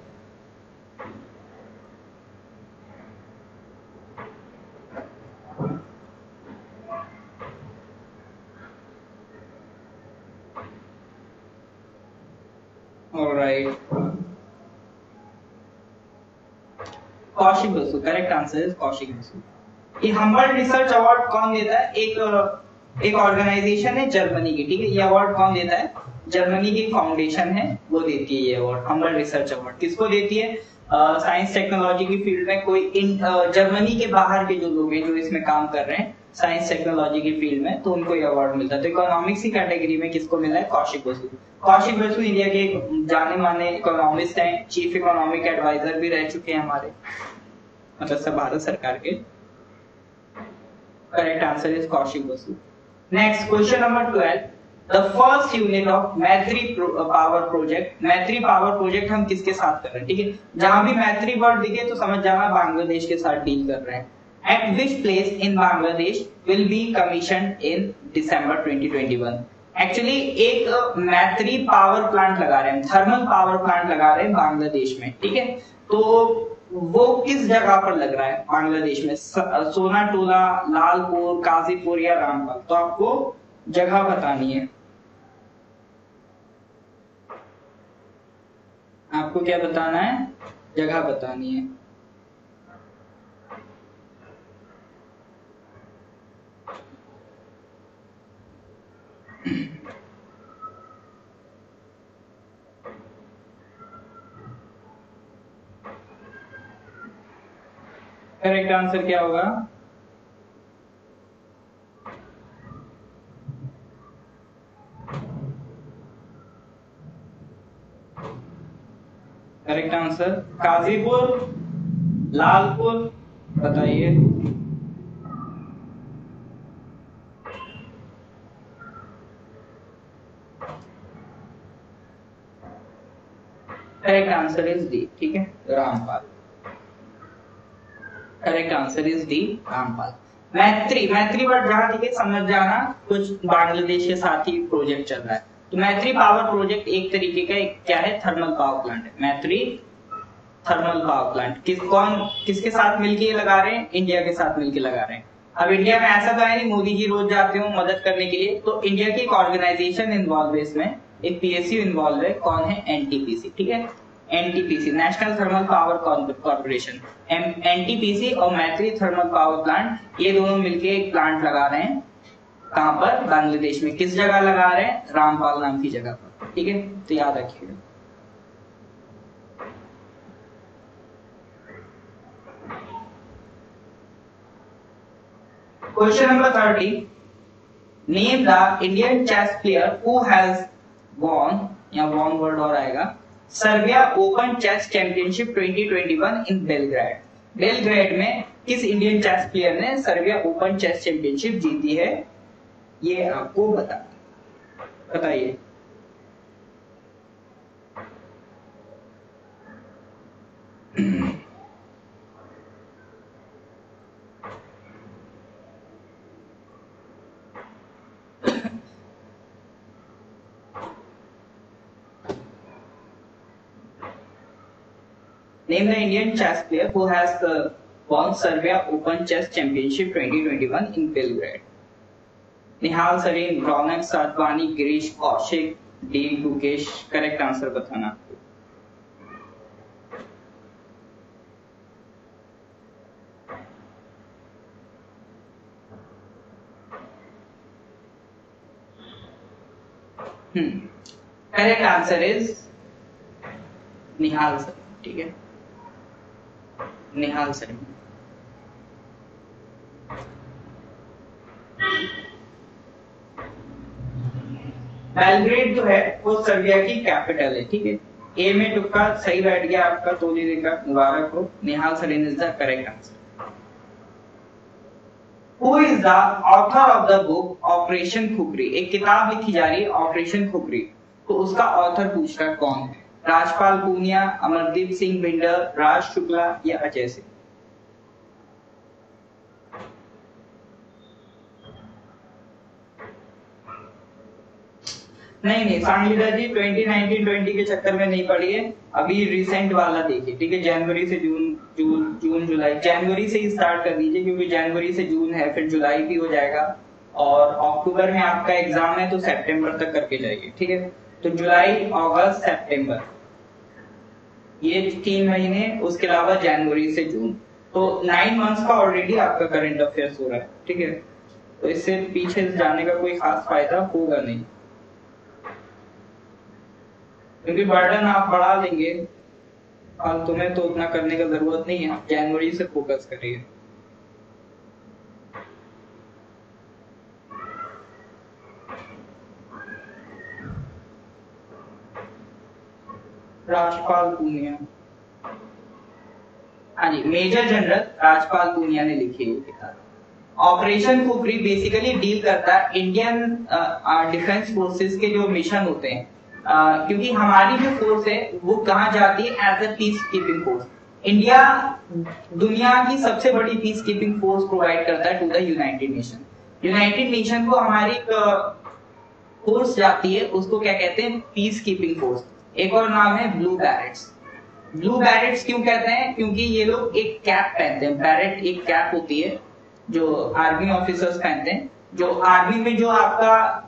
Alright, Kaushik Basu, correct answer is Kaushik Basu. ये हम्बल्ट रिसर्च अवार्ड कौन देता है? एक ऑर्गेनाइजेशन है जर्मनी की, ठीक है। ये अवार्ड कौन देता है? जर्मनी की फाउंडेशन है, वो देती है ये अवार्ड, हम्बल्ट रिसर्च अवार्ड। किसको देती है? साइंस टेक्नोलॉजी की फील्ड में कोई जर्मनी के बाहर के जो लोग हैं जो इसमें काम कर रहे हैं साइंस टेक्नोलॉजी की फील्ड में, तो उनको ये अवार्ड मिलता है। तो इकोनॉमिक्स की कैटेगरी में किसको मिला है? कौशिक बसु। कौशिक बसु इंडिया के जाने माने इकोनॉमिस्ट हैं, चीफ इकोनॉमिक एडवाइजर भी रह चुके हैं हमारे, मतलब सब भारत सरकार के। Correct answer is Kaushik Basu. Next question number 12, the first unit of मैत्री पावर प्रोजेक्ट। मैत्री पावर प्रोजेक्ट हम किसके साथ कर रहे हैं? ठीक है, जहां भी मैत्री वर्ड दिखे तो समझ जाना बांग्लादेश के साथ डील कर रहे हैं। At which place in Bangladesh will be commissioned in December 2021? Actually एक मैत्री पावर प्लांट लगा रहे हैं, थर्मल पावर प्लांट लगा रहे हैं बांग्लादेश में, ठीक है। तो वो किस जगह पर लग रहा है बांग्लादेश में? सोनाटोला, लालपुर, काजीपुर या रामबन? तो आपको जगह बतानी है। आपको क्या बताना है? जगह बतानी है। करेक्ट आंसर क्या होगा? करेक्ट आंसर काजीपुर, लालपुर, बताइए। करेक्ट आंसर इज डी, ठीक है, Rampal. Correct answer is D, Rampal. मैत्री, मैत्री वर्ड जहां दिखे समझ जाना कुछ बांग्लादेश के साथ ही प्रोजेक्ट चल रहा है। तो मैत्री पावर प्रोजेक्ट एक तरीके का क्या है? थर्मल पावर प्लांट है। मैत्री थर्मल पावर प्लांट किसके साथ मिलके लगा रहे हैं? इंडिया के साथ मिलके लगा रहे हैं। अब इंडिया में ऐसा तो है नहीं मोदी जी रोज जाते हो मदद करने के लिए, तो इंडिया की एक ऑर्गेनाइजेशन इन्वॉल्व है इसमें, एक पीएसयू इन्वॉल्व है। कौन है? एनटीपीसी, ठीक है, NTPC, national thermal power corporation. NTPC और मैत्री थर्मल पावर प्लांट ये दोनों मिलके एक प्लांट लगा रहे हैं। कहां पर? बांग्लादेश में। किस जगह लगा रहे हैं? रामपाल नाम की जगह पर, ठीक है, तो याद रखिएगा। Question number 30, name the Indian chess player who has won, या वॉन वर्ड और आएगा, Serbia open chess championship 2021 in Belgrade. Belgrade में किस इंडियन चेस प्लेयर ने सर्बिया ओपन चेस चैंपियनशिप जीती है? ये आपको बताइए। Name the Indian chess player who has won Serbia Open Chess Championship 2021 in Belgrade. Nihal Sarin, Raunak Sadhwani, Girish Kaushik, D Gukesh. Correct answer बताना। Correct answer is Nihal Sarin, ठीक है, निहाल सरीन। बेलग्रेड जो है वो सर्बिया की कैपिटल है, ठीक है। ए में तुक्का सही बैठ गया आपका, तो देखा, मुबारक हो। Nihal Sarin is the correct answer. Who is the author of the book operation Khukri? एक किताब लिखी जा रही है ऑपरेशन खुकरी, तो उसका ऑथर पूछ रहा है कौन है? राजपाल पूनिया, अमरदीप सिंह बिंडर, राज शुक्ला या अजय सिंह? नहीं सांगलीला जी 2019-20 के चक्कर में नहीं पड़ी है, अभी रिसेंट वाला देखिए, ठीक है। जनवरी से जून जुलाई, जनवरी से ही स्टार्ट कर दीजिए, क्योंकि जनवरी से जून है, फिर जुलाई भी हो जाएगा, और अक्टूबर में आपका एग्जाम है तो सितंबर तक करके जाइए, ठीक है। तो जुलाई, अगस्त, सितंबर, ये 3 महीने, उसके अलावा जनवरी से जून, तो 9 मंथ्स का ऑलरेडी आपका करंट अफेयर्स हो रहा है, ठीक है। तो इससे पीछे जाने का कोई खास फायदा होगा नहीं, क्योंकि बर्डन आप बढ़ा देंगे और तुम्हें तो उतना करने का जरूरत नहीं है, जनवरी से फोकस करिए। राजपाल पूनिया, हाँ जी, मेजर जनरल राजपाल पूनिया ने लिखी है किताब। ऑपरेशन खुफरी बेसिकली डील करता है इंडियन डिफेंस फोर्सेस के जो मिशन होते हैं, क्योंकि हमारी जो फोर्स है वो कहाँ जाती है as a peace keeping force. India दुनिया की सबसे बड़ी पीस कीपिंग फोर्स प्रोवाइड करता है to the United Nation. United Nation को हमारी फोर्स जाती है, उसको क्या कहते हैं, पीस कीपिंग फोर्स। एक और नाम है ब्लू बैरेट्स। ब्लू बैरेट्स क्यों कहते हैं, क्योंकि ये लोग एक कैप पहनते हैं। बैरेट एक कैप होती है जो आर्मी ऑफिसर्स पहनते हैं। जो आर्मी में जो आपका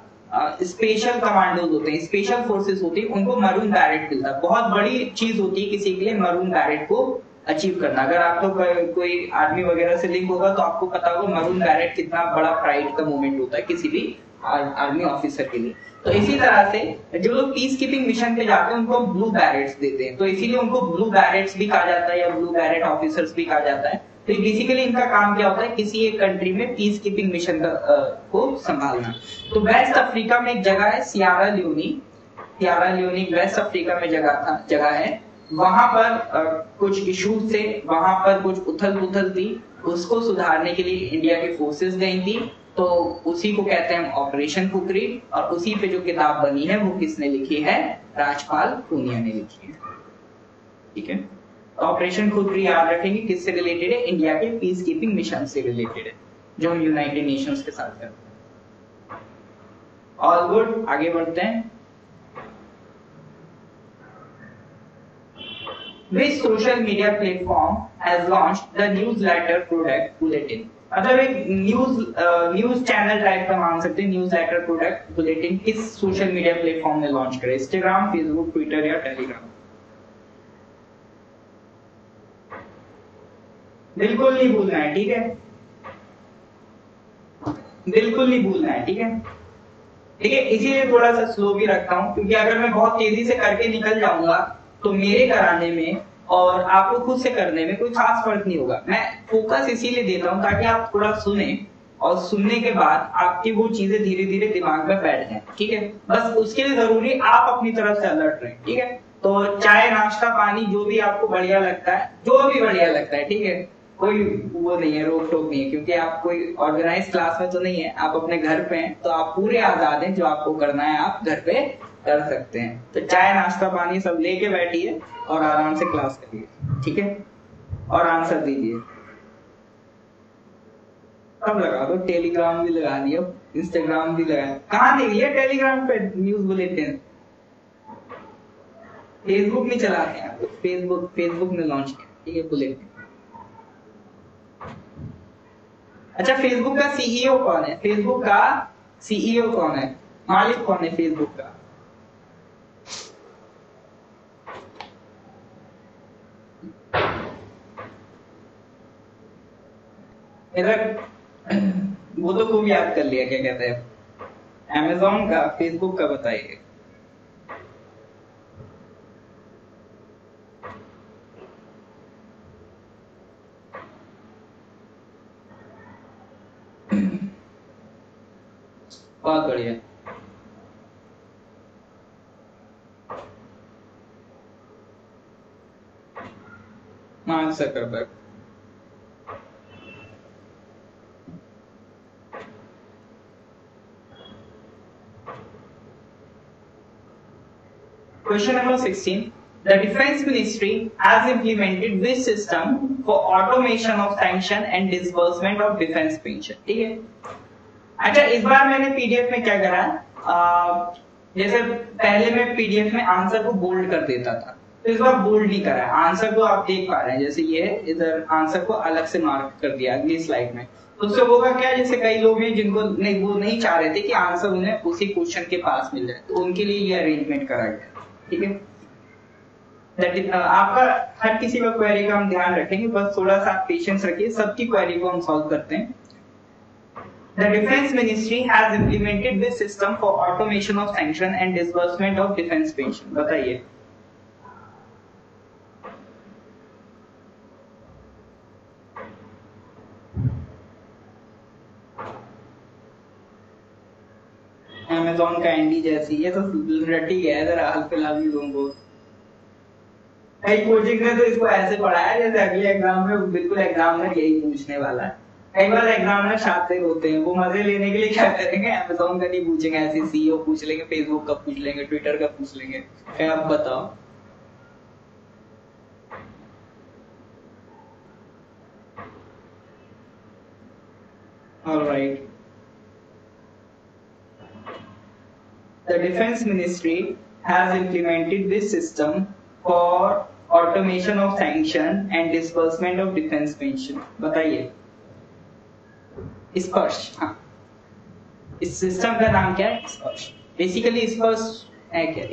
स्पेशल कमांडोज होते हैं, स्पेशल फोर्सेस होती है, उनको मरून बैरेट मिलता है। बहुत बड़ी चीज होती है किसी के लिए मरून बैरेट को अचीव करना। अगर आप लोग कोई आर्मी वगैरह से लिंक होगा तो आपको पता होगा मरून बैरेट कितना बड़ा प्राइड का मोमेंट होता है किसी भी आर्मी ऑफिसर के लिए। तो इसी तरह से जो लोग पीस कीपिंग मिशन पे जाते हैं उनको ब्लू बैरेट्स देते हैं, तो इसीलिए उनको ब्लू बैरेट्स भी कहा जाता है या ब्लू बैरेट ऑफिसर्स भी कहा जाता है। तो बेसिकली इनका काम क्या होता है, किसी एक कंट्री में पीस कीपिंग मिशन को संभालना। तो वेस्ट अफ्रीका में एक जगह है सियारा लियोनी वेस्ट अफ्रीका में जगह है। वहां पर कुछ इश्यूज थे, वहां पर कुछ उथल पुथल थी, उसको सुधारने के लिए इंडिया की फोर्सेस गई थी। तो उसी को कहते हैं ऑपरेशन खुफरी, और उसी पे जो किताब बनी है वो किसने लिखी है, राजपाल पूनिया ने लिखी है। ठीक है, ऑपरेशन खुफरी याद रखेंगे किससे रिलेटेड है, इंडिया के पीस कीपिंग मिशन से रिलेटेड है जो हम यूनाइटेड नेशंस के साथ करते हैं। ऑल गुड, आगे बढ़ते हैं। Which social media platform has launched the newsletter product bulletin? मतलब एक न्यूज चैनल टाइप का मान सकते हैं, न्यूज़लेटर प्रोडक्ट बुलेटिन किस सोशल मीडिया प्लेटफॉर्म ने लॉन्च करा, इंस्टाग्राम, फेसबुक, ट्विटर या टेलीग्राम? बिल्कुल नहीं भूलना है, ठीक है, बिल्कुल नहीं भूलना है, ठीक है, ठीक है। इसीलिए थोड़ा सा स्लो भी रखता हूं, क्योंकि अगर मैं बहुत तेजी से करके निकल जाऊंगा तो मेरे कराने में और आपको खुद से करने में कोई खास फर्क नहीं होगा। मैं फोकस इसीलिए देता हूं ताकि आप थोड़ा सुने और सुनने के बाद आपकी वो चीजें धीरे धीरे दिमाग में बैठ जाए, ठीक है। बस उसके लिए जरूरी आप अपनी तरफ से अलर्ट रहें, ठीक है। तो चाय, नाश्ता, पानी, जो भी आपको बढ़िया लगता है, जो भी बढ़िया लगता है, ठीक है, कोई वो नहीं है, रोक टोक नहीं है, क्योंकि आप कोई ऑर्गेनाइज क्लास में तो नहीं है, आप अपने घर पे हैं, तो आप पूरे आजाद हैं, जो आपको करना है आप घर पे कर सकते हैं। तो चाय, नाश्ता, पानी सब लेके बैठिए और आराम से क्लास करिए, ठीक है, और आंसर दीजिए। सब लगा दो, टेलीग्राम भी लगा दिया, इंस्टाग्राम भी लगा, कहाँ देख लिया टेलीग्राम पे न्यूज बुलेटिन। फेसबुक नहीं चलाते हैं, फेसबुक ने लॉन्च किया, ठीक है, बुलेटिन। अच्छा, फेसबुक का सीईओ कौन है, फेसबुक का सीईओ कौन है, मालिक कौन है फेसबुक का? इधर वो तो खूब याद कर लिया, क्या कहते हैं, अमेज़न का, फेसबुक का बताइए। बहुत बढ़िया, mark Zuckerberg. Question number 16. The Defense Ministry has implemented this system for automation of sanction and disbursement of defense pension. ठीक है। अच्छा, इस बार मैंने पीडीएफ में क्या करा, जैसे पहले मैं पीडीएफ में आंसर को बोल्ड कर देता था, तो इस बार बोल्ड नहीं करा है। आंसर को आप देख पा रहे हैं, जैसे ये इधर आंसर को अलग से मार्क कर दिया अगली स्लाइड में। तो उससे होगा क्या, जैसे कई लोग हैं जिनको नहीं, वो नहीं चाह रहे थे कि आंसर उन्हें उसी क्वेश्चन के पास मिल जाए, तो उनके लिए ये अरेंजमेंट करा गया, ठीक है। आपका हर किसी का क्वेरी का हम ध्यान रखेंगे, बस थोड़ा सा पेशेंस रखिए, सबकी क्वेरी को हम सॉल्व करते हैं। The Defense Ministry has implemented this system for automation of sanction and disbursement of defense pension. बताइए। अमेज़न कैंडी जैसी, ये तो रटी गया है जरा हाल फिलहाल लोगों को। कई कोचिंग ने तो इसको ऐसे पढ़ाया जैसे अगले एग्जाम में बिल्कुल एग्जामिनर यही पूछने वाला है। कई बार एग्जामिनर शातिर होते हैं, वो मजे लेने के लिए क्या करेंगे, अमेज़न का नहीं पूछेंगे, ऐसे सीईओ पूछ लेंगे, फेसबुक का पूछ लेंगे, ट्विटर का पूछ लेंगे। अब बताओ। Alright, the defense ministry has implemented this system for automation of sanction and disbursement of defense pension। बताइए स्पर्श। हाँ, इस सिस्टम का नाम क्या है? स्पर्श। बेसिकली स्पर्श है क्या?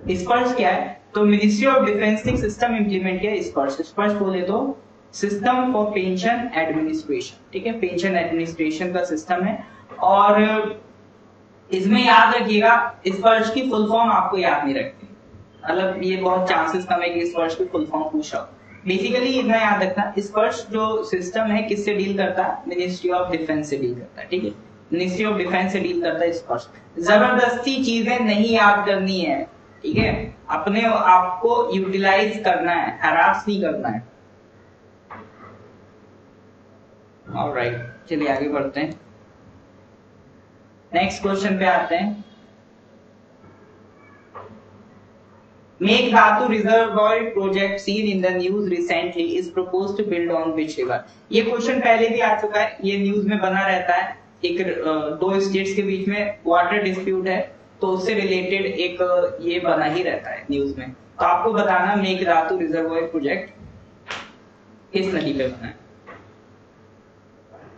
ये स्पर्श क्या है? तो मिनिस्ट्री ऑफ डिफेंस ने सिस्टम इंप्लीमेंट किया स्पर्श। स्पर्श बोले तो सिस्टम फॉर पेंशन एडमिनिस्ट्रेशन, ठीक है, पेंशन एडमिनिस्ट्रेशन का सिस्टम है। और इसमें याद रखिएगा, स्पर्श की फुल फॉर्म आपको याद नहीं रखती, मतलब ये बहुत चांसेस कम है कि स्पर्श की फुल फॉर्म पूछ रहा हूं। बेसिकली इतना याद रखना, स्पर्श जो सिस्टम है किससे डील करता है? मिनिस्ट्री ऑफ डिफेंस से डील करता है, ठीक है, मिनिस्ट्री ऑफ डिफेंस से डील करता है स्पर्श। जबरदस्ती चीजें नहीं याद करनी है, ठीक है, अपने आपको यूटिलाइज करना है, हरास नहीं करना है। ऑलराइट, चलिए आगे बढ़ते हैं, नेक्स्ट क्वेश्चन पे आते हैं। Mekedatu reservoir project seen in the news recently is proposed to build on which river. ये क्वेश्चन पहले भी आ चुका है, ये न्यूज में बना रहता है। एक दो स्टेट्स के बीच में वाटर डिस्प्यूट है, तो उससे रिलेटेड एक ये बना ही रहता है न्यूज में। तो आपको बताना मेघधातु रिजर्वॉयर प्रोजेक्ट किस नदी पे बना है।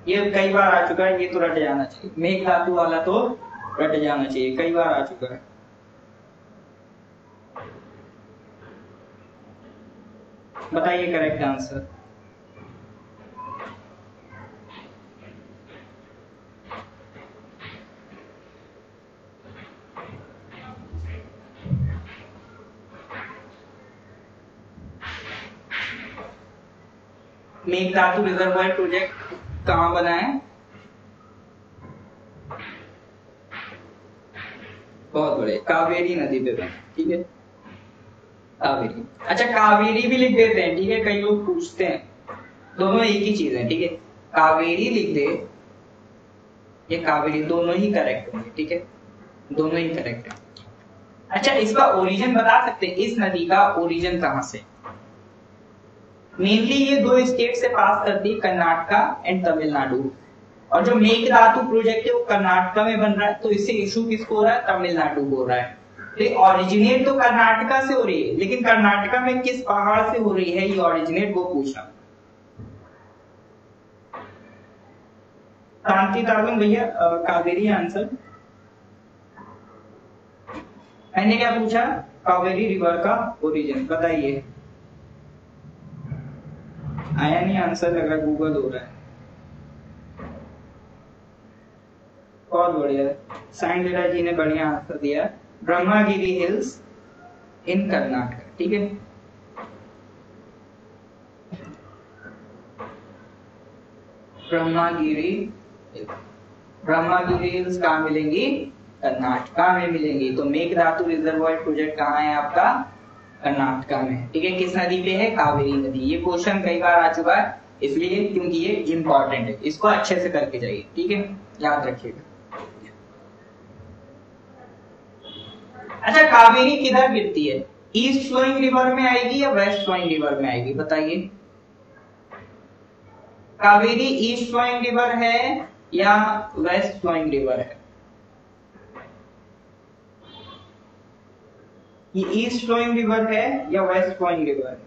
ये कई बार आ चुका है, ये तो रट जाना चाहिए, मेघधातु वाला तो रट जाना चाहिए, कई बार आ चुका है। बताइए करेक्ट आंसर। मेघधातु रिजर्वॉयर प्रोजेक्ट कहां बना है? बहुत बड़े कावेरी नदी पे बना, ठीक है, कावेरी। अच्छा, कावेरी भी लिख देते हैं, ठीक है, कई लोग पूछते हैं, दोनों एक ही चीज है, ठीक है, कावेरी लिख दे, ये कावेरी, दोनों ही करेक्ट होंगे, ठीक है, दोनों ही करेक्ट है। अच्छा, इसका ओरिजिन बता सकते हैं, इस नदी का ओरिजिन कहां से? मेनली ये दो स्टेट से पास करती है, कर्नाटका एंड तमिलनाडु। और जो मेघधातु प्रोजेक्ट है वो कर्नाटका में बन रहा है, तो इससे इशू किसको हो रहा है? तमिलनाडु को हो रहा है। तो ऑरिजिनेट तो कर्नाटका से हो रही है, लेकिन कर्नाटका में किस पहाड़ से हो रही है ये ऑरिजिनेट, वो पूछा। शांति तालुम भैया, कावेरी आंसर। मैंने क्या पूछा? कावेरी रिवर का ओरिजिन बताइए। आया नहीं आंसर, लग रहा गूगल हो रहा है। बहुत बढ़िया, साइन लीला जी ने बढ़िया आंसर दिया, ब्रह्मागिरी हिल्स इन कर्नाटक, ठीक है। ब्रह्मागिरी हिल्स कहाँ मिलेंगी? कर्नाटका में मिलेंगी। तो मेघधातु रिजर्वॉयर प्रोजेक्ट कहाँ है आपका? कर्नाटका में, ठीक है। किस नदी पे है? कावेरी नदी। ये क्वेश्चन कई बार आ चुका है, इसलिए क्योंकि ये इंपॉर्टेंट है, इसको अच्छे से करके जाइए, ठीक है, याद रखिएगा। अच्छा, कावेरी किधर गिरती है? ईस्ट फ्लोइंग रिवर में आएगी या वेस्ट फ्लोइंग रिवर में आएगी? बताइए। कावेरी ईस्ट फ्लोइंग रिवर है या वेस्ट फ्लोइंग रिवर है? ये ईस्ट फ्लोइंग रिवर है या वेस्ट फ्लोइंग रिवर है?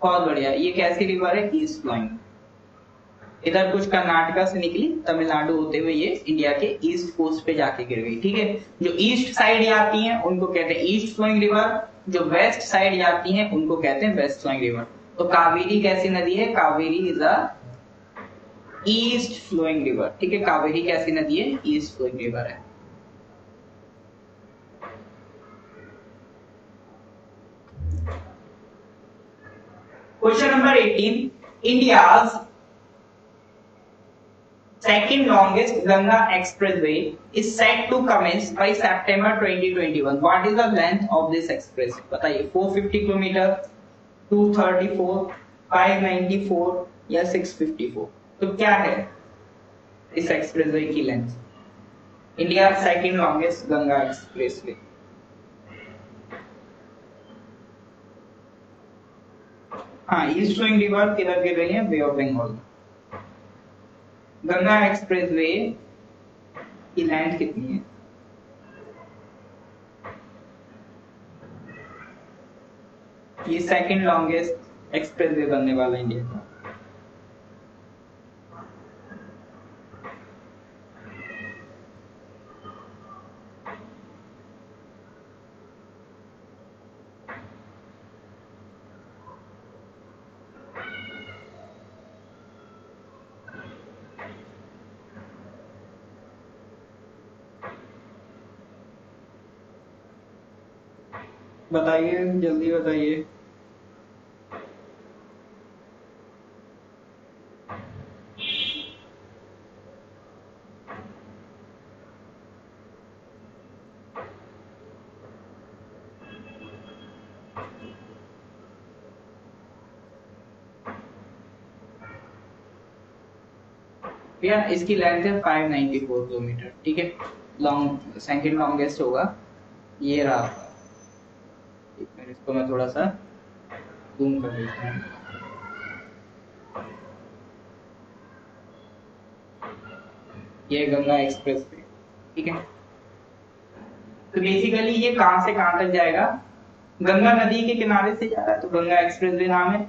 बहुत बढ़िया, ये कैसी रिवर है? East flowing. इधर कुछ कर्नाटका से निकली, तमिलनाडु होते हुए ये इंडिया के ईस्ट कोस्ट पे जाके गिर गई। ठीक है, जो ईस्ट साइड जाती हैं उनको कहते हैं ईस्ट फ्लोइंग रिवर, जो वेस्ट साइड जाती हैं उनको कहते हैं वेस्ट फ्लोइंग रिवर। तो कावेरी कैसी नदी है? Kaveri is a east flowing river. ठीक है, कावेरी कैसी नदी है? ईस्ट फ्लोइंग रिवर है। Question number 18, India's second longest Ganga expressway is set to commence by September 2021. What is the length of this express? बताइए, 450 किलोमीटर, 234, 594 या 654? तो क्या है इस एक्सप्रेसवे की length? India second longest Ganga expressway. हाँ, ईस्ट फ्लोइंग रिवर किधर गिर रही है? बे ऑफ बंगाल। गंगा एक्सप्रेसवे की लेंथ कितनी है? ये सेकंड लॉन्गेस्ट एक्सप्रेसवे बनने वाला इंडिया का। बताइए, जल्दी बताइए। भैया इसकी लेंथ है 594 किलोमीटर। ठीक है, लॉन्ग सेकंड लॉन्गेस्ट होगा ये रहा। इसको मैं थोड़ा सा जूम कर देता हूँ। ये गंगा एक्सप्रेस वे। ठीक है, तो बेसिकली ये कहां से कहां तक जाएगा? गंगा नदी के किनारे से जा रहा है तो गंगा एक्सप्रेस वे नाम है।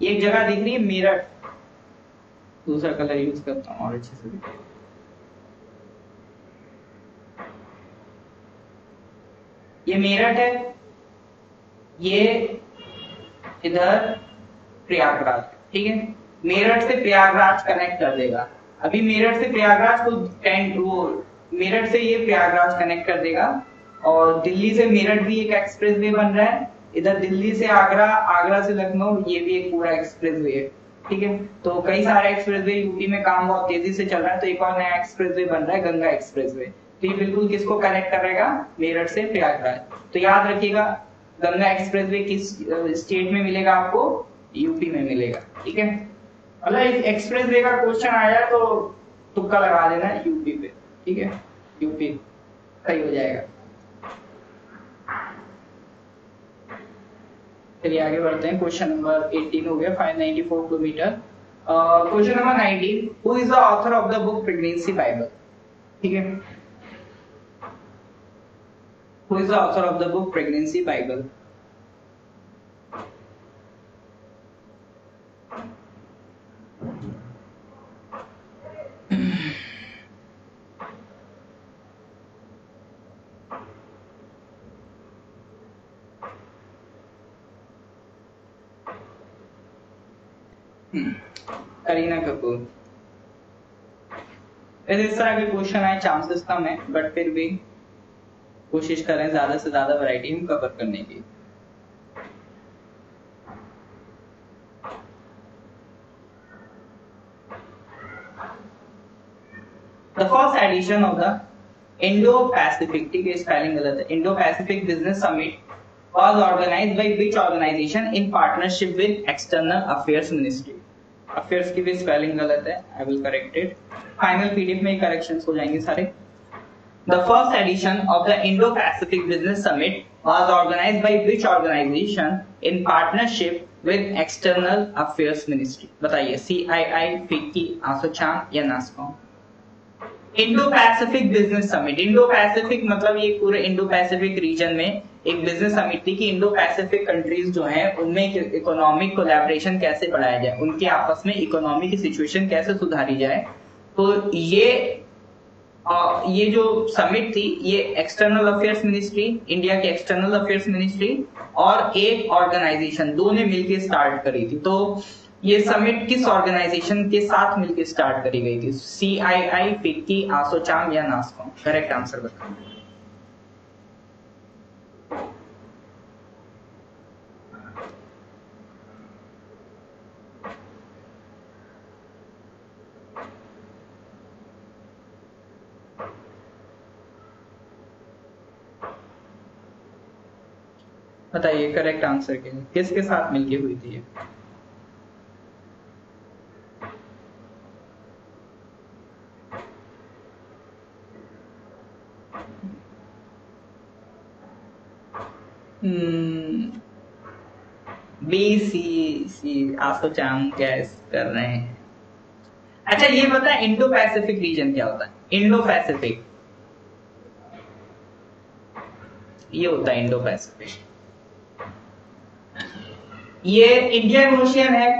एक जगह दिख रही है मेरठ, दूसरा कलर यूज करता हूँ और अच्छे से दिखे। ये मेरठ है, ये इधर प्रयागराज। ठीक है, मेरठ से प्रयागराज कनेक्ट कर देगा। अभी मेरठ से प्रयागराज को मेरठ से ये प्रयागराज कनेक्ट कर देगा। और दिल्ली से मेरठ भी एक एक्सप्रेसवे बन रहा है। इधर दिल्ली से आगरा, आगरा से लखनऊ, ये भी एक पूरा एक्सप्रेसवे है। ठीक है, तो कई सारे एक्सप्रेसवे यूपी में काम बहुत तेजी से चल रहा है। तो एक और नया एक्सप्रेसवे बन रहा है, गंगा एक्सप्रेसवे। तो ये बिल्कुल किसको कनेक्ट करेगा? मेरठ से प्रयागराज। तो याद रखिएगा, गंगा एक्सप्रेसवे किस स्टेट में मिलेगा आपको? यूपी में मिलेगा। ठीक है, मतलब एक्सप्रेसवे का क्वेश्चन आया तो तुक्का लगा देना है यूपी पे। ठीक है, यूपी सही हो जाएगा। चलिए आगे बढ़ते हैं। क्वेश्चन नंबर 18 हो गया, 594 kilometre. Question number 19, who is the author of the book pregnancy Bible? ठीक है, who is the author of the book pregnancy Bible? Kareena Kapoor. इस तरह के क्वेश्चन आए चांसेस कम है, बट फिर भी कोशिश करें ज्यादा से ज्यादा वैरायटी हम कवर करने की। The first edition of the Indo-Pacific, ठीक है स्पेलिंग गलत है, Indo-Pacific Business Summit was organized by which organization in partnership with External Affairs Ministry? Affairs की भी स्पेलिंग गलत है, I will correct it. Final PDF में करेक्शंस हो जाएंगे सारे। The first edition of the Indo-Pacific Business Summit was organized by which organization in partnership with External Affairs Ministry? बताइए, CII, FICCI, ASOCHAM या NASCOM? Indo Pacific business summit. Indo Pacific मतलब ये पूरे Indo Pacific region में एक business summit थी कि Indo Pacific countries जो हैं उनमें इकोनॉमिक कोलैबोरेशन कैसे बढ़ाया जाए, उनके आपस में इकोनॉमी की सिचुएशन कैसे सुधारी जाए। तो ये जो समिट थी ये एक्सटर्नल अफेयर्स मिनिस्ट्री, इंडिया की एक्सटर्नल अफेयर्स मिनिस्ट्री और एक ऑर्गेनाइजेशन दो ने मिलकर स्टार्ट करी थी। तो ये समिट किस ऑर्गेनाइजेशन के साथ मिलकर स्टार्ट करी गई थी? CII, फिक्की, ASOCHAM या नास्कॉम? करेक्ट आंसर बताओ। बताइए करेक्ट आंसर के लिए किसके साथ मिलके हुई थी ये? BCC ASOCHAM गैस कर रहे हैं। अच्छा ये पता है इंडो पैसिफिक रीजन क्या होता है? इंडो पैसिफिक ये होता है इंडो पैसिफिक। ये इंडियन ओशियन है,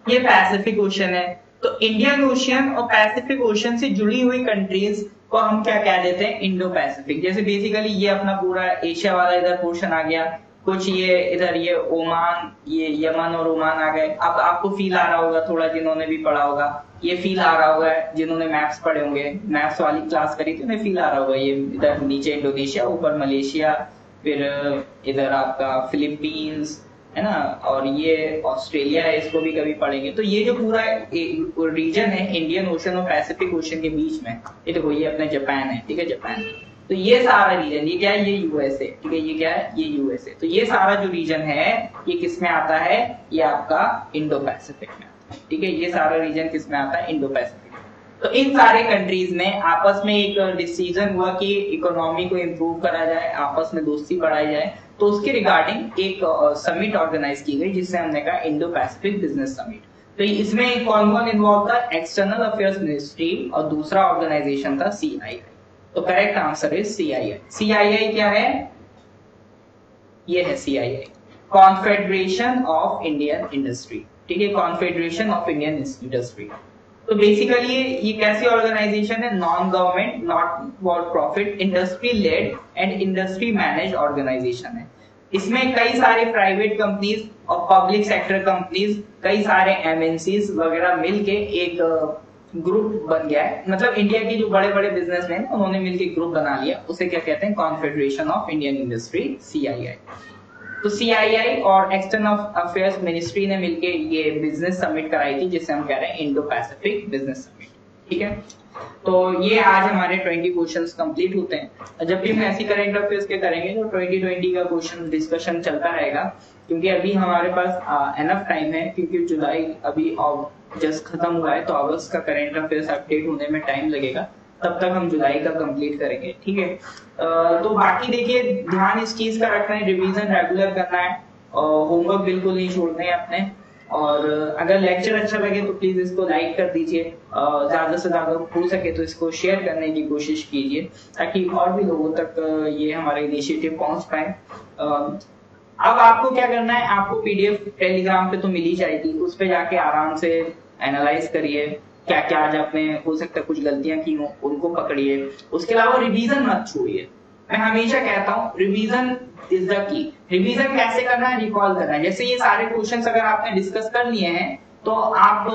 ये पैसिफिक ओशियन है। तो इंडियन ओशियन और पैसिफिक ओशियन से जुड़ी हुई कंट्रीज को हम क्या कह देते हैं? Indo Pacific. जैसे बेसिकली ये अपना पूरा एशिया वाला इधर पोर्शन आ गया, कुछ ये इधर ये ओमान, ये यमन और ओमान आ गए। अब आपको फील आ रहा होगा थोड़ा, जिन्होंने भी पढ़ा होगा ये फील आ रहा होगा, जिन्होंने मैप्स पढ़े होंगे, मैप्स वाली क्लास करी थी उन्हें फील आ रहा होगा। ये इधर नीचे इंडोनेशिया, ऊपर मलेशिया, फिर इधर आपका फिलीपींस है ना, और ये ऑस्ट्रेलिया है, इसको भी कभी पढ़ेंगे। तो ये जो पूरा रीजन है इंडियन ओशन और पैसिफिक ओशन के बीच में, ये देखो ये अपने जापान है, ठीक है जापान। तो ये सारा रीजन, ये क्या है? ये यूएसए, ठीक है। ये क्या है? ये यूएसए। तो ये सारा जो रीजन है ये किस में आता है? ये आपका इंडो पैसिफिक में आता है, ठीक है। ये सारा रीजन किस में आता है? Indo Pacific. तो इन सारे कंट्रीज में आपस में एक डिसीजन हुआ कि इकोनॉमी को इम्प्रूव करा जाए, आपस में दोस्ती बढ़ाई जाए। तो उसके रिगार्डिंग एक समिट ऑर्गेनाइज की गई जिससे हमने कहा इंडो पैसिफिक बिजनेस समिट। तो इसमें कौन कौन इन्वॉल्व था? एक्सटर्नल अफेयर्स मिनिस्ट्री और दूसरा ऑर्गेनाइजेशन था CII। तो correct answer is CII। CII क्या है? ये है CII, confederation of Indian industry, ठीक है, कॉन्फेडरेशन ऑफ इंडियन इंडस्ट्री। तो बेसिकली ये कैसी ऑर्गेनाइजेशन है? Non government, not for profit, industry led and industry manage organisation है। इसमें कई सारे प्राइवेट कंपनीज और पब्लिक सेक्टर कंपनीज, कई सारे MNCs वगैरह मिलके एक ग्रुप बन गया है। मतलब इंडिया के जो बड़े बड़े बिजनेसमैन उन्होंने मिलके ग्रुप बना लिया, उसे क्या कहते हैं? Confederation of Indian industry, CII। तो CII और एक्सटर्नल अफेयर्स मिनिस्ट्री ने मिलके ये बिजनेस समिट कराई थी जिसे हम कह रहे हैं इंडो पैसिफिक बिजनेस समिट, ठीक है। तो ये आज हमारे 20 क्वेश्चंस कंप्लीट होते हैं। जब भी हम ऐसी करंट अफेयर्स के करेंगे तो 2020 का क्वेश्चन डिस्कशन चलता रहेगा, क्योंकि अभी हमारे पास एनफ टाइम है, क्योंकि जुलाई अभी जस्ट खत्म हुआ है, तो अगस्त का करंट अफेयर्स अपडेट होने में टाइम लगेगा। तब तक हम जुलाई का कंप्लीट करेंगे, ठीक है। तो बाकी देखिए ध्यान इस चीज का रखना है, रिवीजन रेगुलर करना है, होमवर्क बिल्कुल नहीं छोड़ने हैं अपने। और अगर लेक्चर अच्छा लगे तो प्लीज इसको लाइक कर दीजिए, ज्यादा से ज्यादा हो सके तो इसको शेयर करने की कोशिश कीजिए, ताकि और भी लोगों तक ये हमारा इनिशिएटिव पहुंच पाए। अब आपको क्या करना है? आपको PDF टेलीग्राम पे तो मिल ही जाएगी, उस पे जाके आराम से एनालाइज करिए क्या क्या आज आपने हो सकता है कुछ गलतियां की हो, उनको पकड़िए। उसके अलावा रिवीजन मत छोड़िए। मैं हमेशा कहता हूँ revision is the key. Revision कैसे करना है? रिकॉल करना है। जैसे ये सारे क्वेश्चंस अगर आपने डिस्कस कर लिए हैं तो आप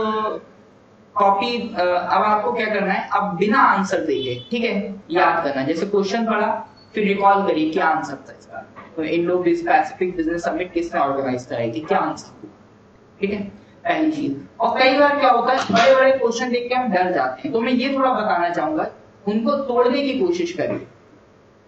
कॉपी, अब आपको क्या करना है? अब बिना आंसर देंगे, ठीक है, याद करना। जैसे क्वेश्चन पढ़ा फिर रिकॉल करिए क्या आंसर था इसका। तो इंडो पैसिफिक बिजनेस समिट किसने ऑर्गेनाइज कराई थी, क्या आंसर, ठीक है, पहली चीज। और कई बार क्या होता है बड़े बड़े क्वेश्चन देख के हम डर जाते हैं, तो मैं ये थोड़ा बताना चाहूंगा, उनको तोड़ने की कोशिश करिए,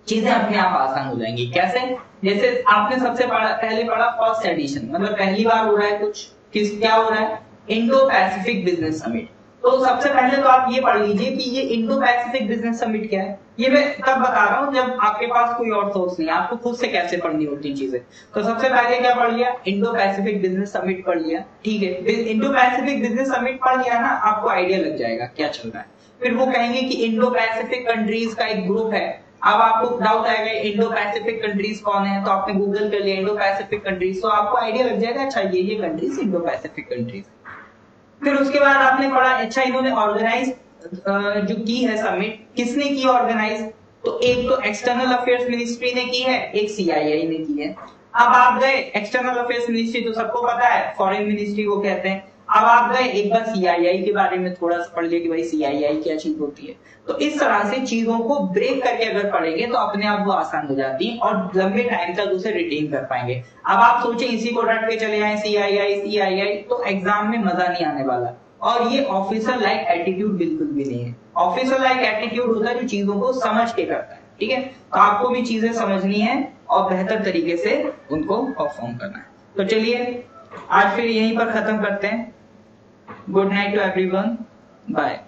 चीजें अपने आप आसान हो जाएंगी। कैसे? जैसे आपने सबसे पहले पढ़ा फर्स्ट एडिशन, मतलब पहली बार हो रहा है कुछ, क्या हो रहा है? Indo Pacific business summit. तो सबसे पहले तो आप ये पढ़ लीजिए कि ये इंडो पैसिफिक बिजनेस समिट क्या है। ये मैं तब बता रहा हूँ जब आपके पास कोई और सोर्स नहीं, आपको खुद से कैसे पढ़नी होती चीजें। तो सबसे पहले क्या पढ़ लिया? इंडो पैसिफिक बिजनेस समिट पढ़ लिया, ठीक है। इंडो पैसिफिक बिजनेस समिट पढ़ लिया ना, आपको आइडिया लग जाएगा क्या चल रहा है। फिर वो कहेंगे कि इंडो पैसिफिक कंट्रीज का एक ग्रुप है, अब आपको डाउट आएगा इंडो पैसिफिक कंट्रीज कौन है, तो आपने गूगल कर लिया इंडो पैसिफिक कंट्रीज, तो आपको आइडिया लग जाएगा अच्छा ये कंट्रीज इंडो पैसिफिक कंट्रीज। फिर उसके बाद आपने पढ़ा अच्छा इन्होंने ऑर्गेनाइज जो की है समिट, किसने की ऑर्गेनाइज, तो एक तो एक्सटर्नल अफेयर्स मिनिस्ट्री ने की है, एक सीआईआई ने की है। अब आप गए एक्सटर्नल अफेयर्स मिनिस्ट्री तो सबको पता है, फॉरेन मिनिस्ट्री वो कहते हैं। अब आप गए एक बार सीआईआई के बारे में थोड़ा सा पढ़ लिया कि भाई सीआईआई क्या चीज होती है। तो इस तरह से चीजों को ब्रेक करके अगर पढ़ेंगे तो अपने आप वो आसान हो जाती है और लंबे टाइम तक उसे रिटेन कर पाएंगे। अब आप सोचें इसी को रट के चले आए सीआईआई तो एग्जाम में मजा नहीं आने वाला। और ये ऑफिसर लाइक एटीट्यूड बिल्कुल भी नहीं है। ऑफिसर लाइक एटीट्यूड होता है जो चीजों को समझ के करता है, ठीक है। तो आपको भी चीजें समझनी है और बेहतर तरीके से उनको परफॉर्म करना है। तो चलिए आज फिर यहीं पर खत्म करते हैं। Good night to everyone, bye.